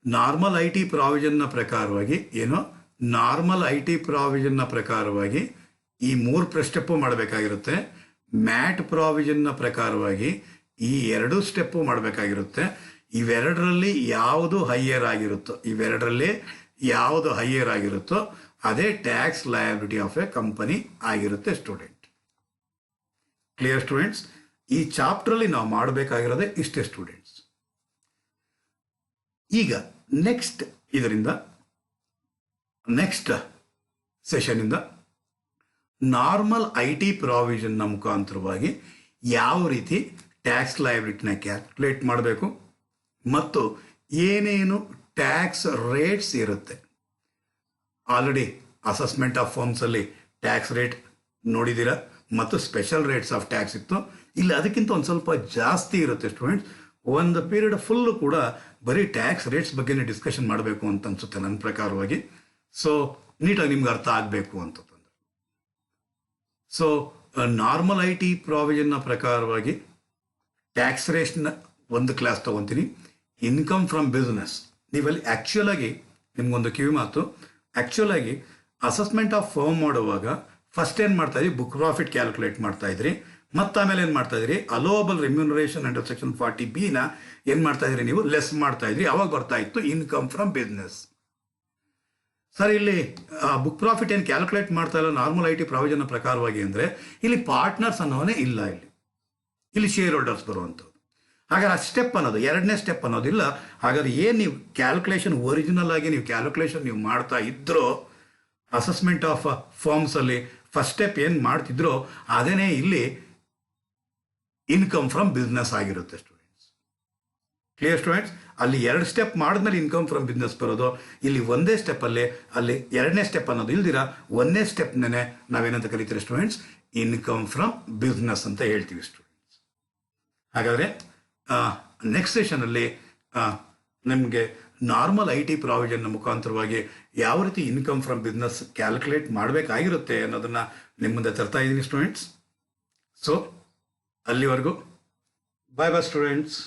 ನಾರ್ಮಲ್ ಐ ಟಿ ಪ್ರಾವಿಷನ್ನ ಪ್ರಕಾರವಾಗಿ ಈ 3 ಸ್ಟೆಪ್ಪು ಮಾಡಬೇಕಾಗಿರುತ್ತೆ. ಮ್ಯಾಟ್ ಪ್ರಾವಿಷನ್ನ ಪ್ರಕಾರವಾಗಿ ಈ 2 ಸ್ಟೆಪ್ಪು ಮಾಡಬೇಕಾಗಿರುತ್ತೆ. ಇವೆರಡರಲ್ಲಿ ಯಾವುದು ಹೈಯರ್ ಆಗಿರುತ್ತೋ ಅದೇ tax liability of a company ಆಗಿರುತ್ತೆ ಸ್ಟೂಡೆಂಟ್. Clear students? ಈ ಚಾಪ್ಟ್ರಲ್ಲಿ ನಾವು ಮಾಡಬೇಕಾಗಿರೋದೇ ಇಷ್ಟೇ ಸ್ಟೂಡೆಂಟ್ಸ್. ಈಗ ನೆಕ್ಸ್ಟ್ ಸೆಷನಿಂದ ನಾರ್ಮಲ್ ಐ ಟಿ ಪ್ರಾವಿಷನ್ನ ಮುಖಾಂತರವಾಗಿ ಯಾವ ರೀತಿ ಟ್ಯಾಕ್ಸ್ ಲಯಬಿಲಿಟಿನ ಕ್ಯಾಲ್ಕುಲೇಟ್ ಮಾಡಬೇಕು ಮತ್ತು ಏನೇನು ಟ್ಯಾಕ್ಸ್ ರೇಟ್ಸ್ ಇರುತ್ತೆ. ಆಲ್ರೆಡಿ ಅಸೆಸ್ಮೆಂಟ್ ಆಫ್ ಫರ್ಮ್ಸಲ್ಲಿ ಟ್ಯಾಕ್ಸ್ ರೇಟ್ ನೋಡಿದ್ದೀರಾ ಮತ್ತು ಸ್ಪೆಷಲ್ ರೇಟ್ಸ್ ಆಫ್ ಟ್ಯಾಕ್ಸ್ ಇತ್ತು. ಇಲ್ಲಿ ಅದಕ್ಕಿಂತ ಒಂದು ಸ್ವಲ್ಪ ಜಾಸ್ತಿ ಇರುತ್ತೆ ಸ್ಟೂಡೆಂಟ್ಸ್. ಒಂದು ಪೀರಿಯಡ್ ಫುಲ್ಲು ಕೂಡ ಬರೀ ಟ್ಯಾಕ್ಸ್ ರೇಟ್ಸ್ ಬಗ್ಗೆನೇ ಡಿಸ್ಕಷನ್ ಮಾಡಬೇಕು ಅಂತ ಅನಿಸುತ್ತೆ ನನ್ನ ಪ್ರಕಾರವಾಗಿ. ಸೊ ನೀಟಾಗಿ ನಿಮ್ಗೆ ಅರ್ಥ ಆಗಬೇಕು ಅಂತಂದ್ರೆ ನಾರ್ಮಲ್ ಐ ಟಿ ಪ್ರಾವಿಷನ್ನ ಪ್ರಕಾರವಾಗಿ ಟ್ಯಾಕ್ಸ್ ರೇಟ್ಸ್ನ ಒಂದು ಕ್ಲಾಸ್ ತೊಗೊತೀನಿ. ಇನ್ಕಮ್ ಫ್ರಮ್ ಬಿಸ್ನೆಸ್ ನೀವಲ್ಲಿ ಆ್ಯಕ್ಚುಲಾಗಿ ನಿಮ್ಗೊಂದು ಕಿವಿ ಮಾತು, ಆ್ಯಕ್ಚುಲಾಗಿ ಅಸೆಸ್ಮೆಂಟ್ ಆಫ್ ಫರ್ಮ್ ಮಾಡುವಾಗ ಫಸ್ಟ್ ಏನು ಮಾಡ್ತಾಯಿದ್ರಿ, ಬುಕ್ ಪ್ರಾಫಿಟ್ ಕ್ಯಾಲ್ಕುಲೇಟ್ ಮಾಡ್ತಾಯಿದ್ರಿ. ಮತ್ತು ಆಮೇಲೆ ಏನು ಮಾಡ್ತಾಯಿದ್ರಿ, allowable remuneration under section 40B ಏನು ಮಾಡ್ತಾಯಿದ್ರಿ, ನೀವು ಲೆಸ್ ಮಾಡ್ತಾಯಿದ್ರಿ. ಅವಾಗ ಬರ್ತಾ ಇತ್ತು ಇನ್ಕಮ್ ಫ್ರಮ್ ಬಿಸ್ನೆಸ್. ಸರ್ ಇಲ್ಲಿ ಬುಕ್ ಪ್ರಾಫಿಟ್ ಏನು ಕ್ಯಾಲ್ಕುಲೇಟ್ ಮಾಡ್ತಾ ಇಲ್ಲ ನಾರ್ಮಲ್ ಐ ಟಿ ಪ್ರಾವಿಷನ್ನ ಪ್ರಕಾರವಾಗಿ ಅಂದರೆ ಇಲ್ಲಿ ಪಾರ್ಟ್ನರ್ಸ್ ಅನ್ನೋನೇ ಇಲ್ಲ, ಇಲ್ಲಿ ಶೇರ್ ಹೋಲ್ಡರ್ಸ್ ಬರುವಂಥದ್ದು. ಹಾಗಾದ್ರೆ ಆ ಸ್ಟೆಪ್ ಅನ್ನೋದು ಎರಡನೇ ಸ್ಟೆಪ್ ಅನ್ನೋದಿಲ್ಲ. ಹಾಗಾದ್ರೆ ಏನು ನೀವು ಕ್ಯಾಲ್ಕುಲೇಷನ್ ಒರಿಜಿನಲ್ ಆಗಿ ನೀವು ಕ್ಯಾಲ್ಕುಲೇಷನ್ ನೀವು ಮಾಡ್ತಾ ಇದ್ರೋ ಅಸೆಸ್ಮೆಂಟ್ ಆಫ್ ಫಾರ್ಮ್ಸಲ್ಲಿ ಫಸ್ಟ್ ಸ್ಟೆಪ್ ಏನು ಮಾಡ್ತಿದ್ರೋ ಅದೇನೇ ಇಲ್ಲಿ ಇನ್ಕಮ್ ಫ್ರಮ್ ಬಿಸ್ನೆಸ್ ಆಗಿರುತ್ತೆ ಸ್ಟೂಡೆಂಟ್ಸ್. Clear students? ಅಲ್ಲಿ 2 ಸ್ಟೆಪ್ ಮಾಡಿದ್ಮೇಲೆ ಇನ್ಕಮ್ ಫ್ರಮ್ ಬಿಸ್ನೆಸ್ ಬರೋದು. ಇಲ್ಲಿ ಒಂದೇ ಸ್ಟೆಪ್ಪಲ್ಲಿ, ಅಲ್ಲಿ 2ನೇ ಸ್ಟೆಪ್ ಅನ್ನೋದು ಇಲ್ದಿರ ಒಂದೇ ಸ್ಟೆಪ್ನೇ ನಾವೇನಂತ ಕರಿತೀವಿ ಸ್ಟೂಡೆಂಟ್ಸ್? ಇನ್ಕಮ್ ಫ್ರಮ್ ಬಿಸ್ನೆಸ್ ಅಂತ ಹೇಳ್ತೀವಿ ಸ್ಟೂಡೆಂಟ್ಸ್. ಹಾಗಾದರೆ ನೆಕ್ಸ್ಟ್ ಸೆಷನಲ್ಲಿ ನಿಮಗೆ ನಾರ್ಮಲ್ IT ಪ್ರಾವಿಷನ್ನ ಮುಖಾಂತರವಾಗಿ ಯಾವ ರೀತಿ ಇನ್ಕಮ್ ಫ್ರಮ್ ಬಿಸ್ನೆಸ್ ಕ್ಯಾಲ್ಕುಲೇಟ್ ಮಾಡಬೇಕಾಗಿರುತ್ತೆ ಅನ್ನೋದನ್ನು ನಿಮ್ಮ ಮುಂದೆ ತರ್ತಾ ಇದ್ದೀನಿ ಸ್ಟೂಡೆಂಟ್ಸ್. ಸೊ ಅಲ್ಲಿವರೆಗೂ ಬಾಯ್ ಬಾಯ್ ಸ್ಟೂಡೆಂಟ್ಸ್.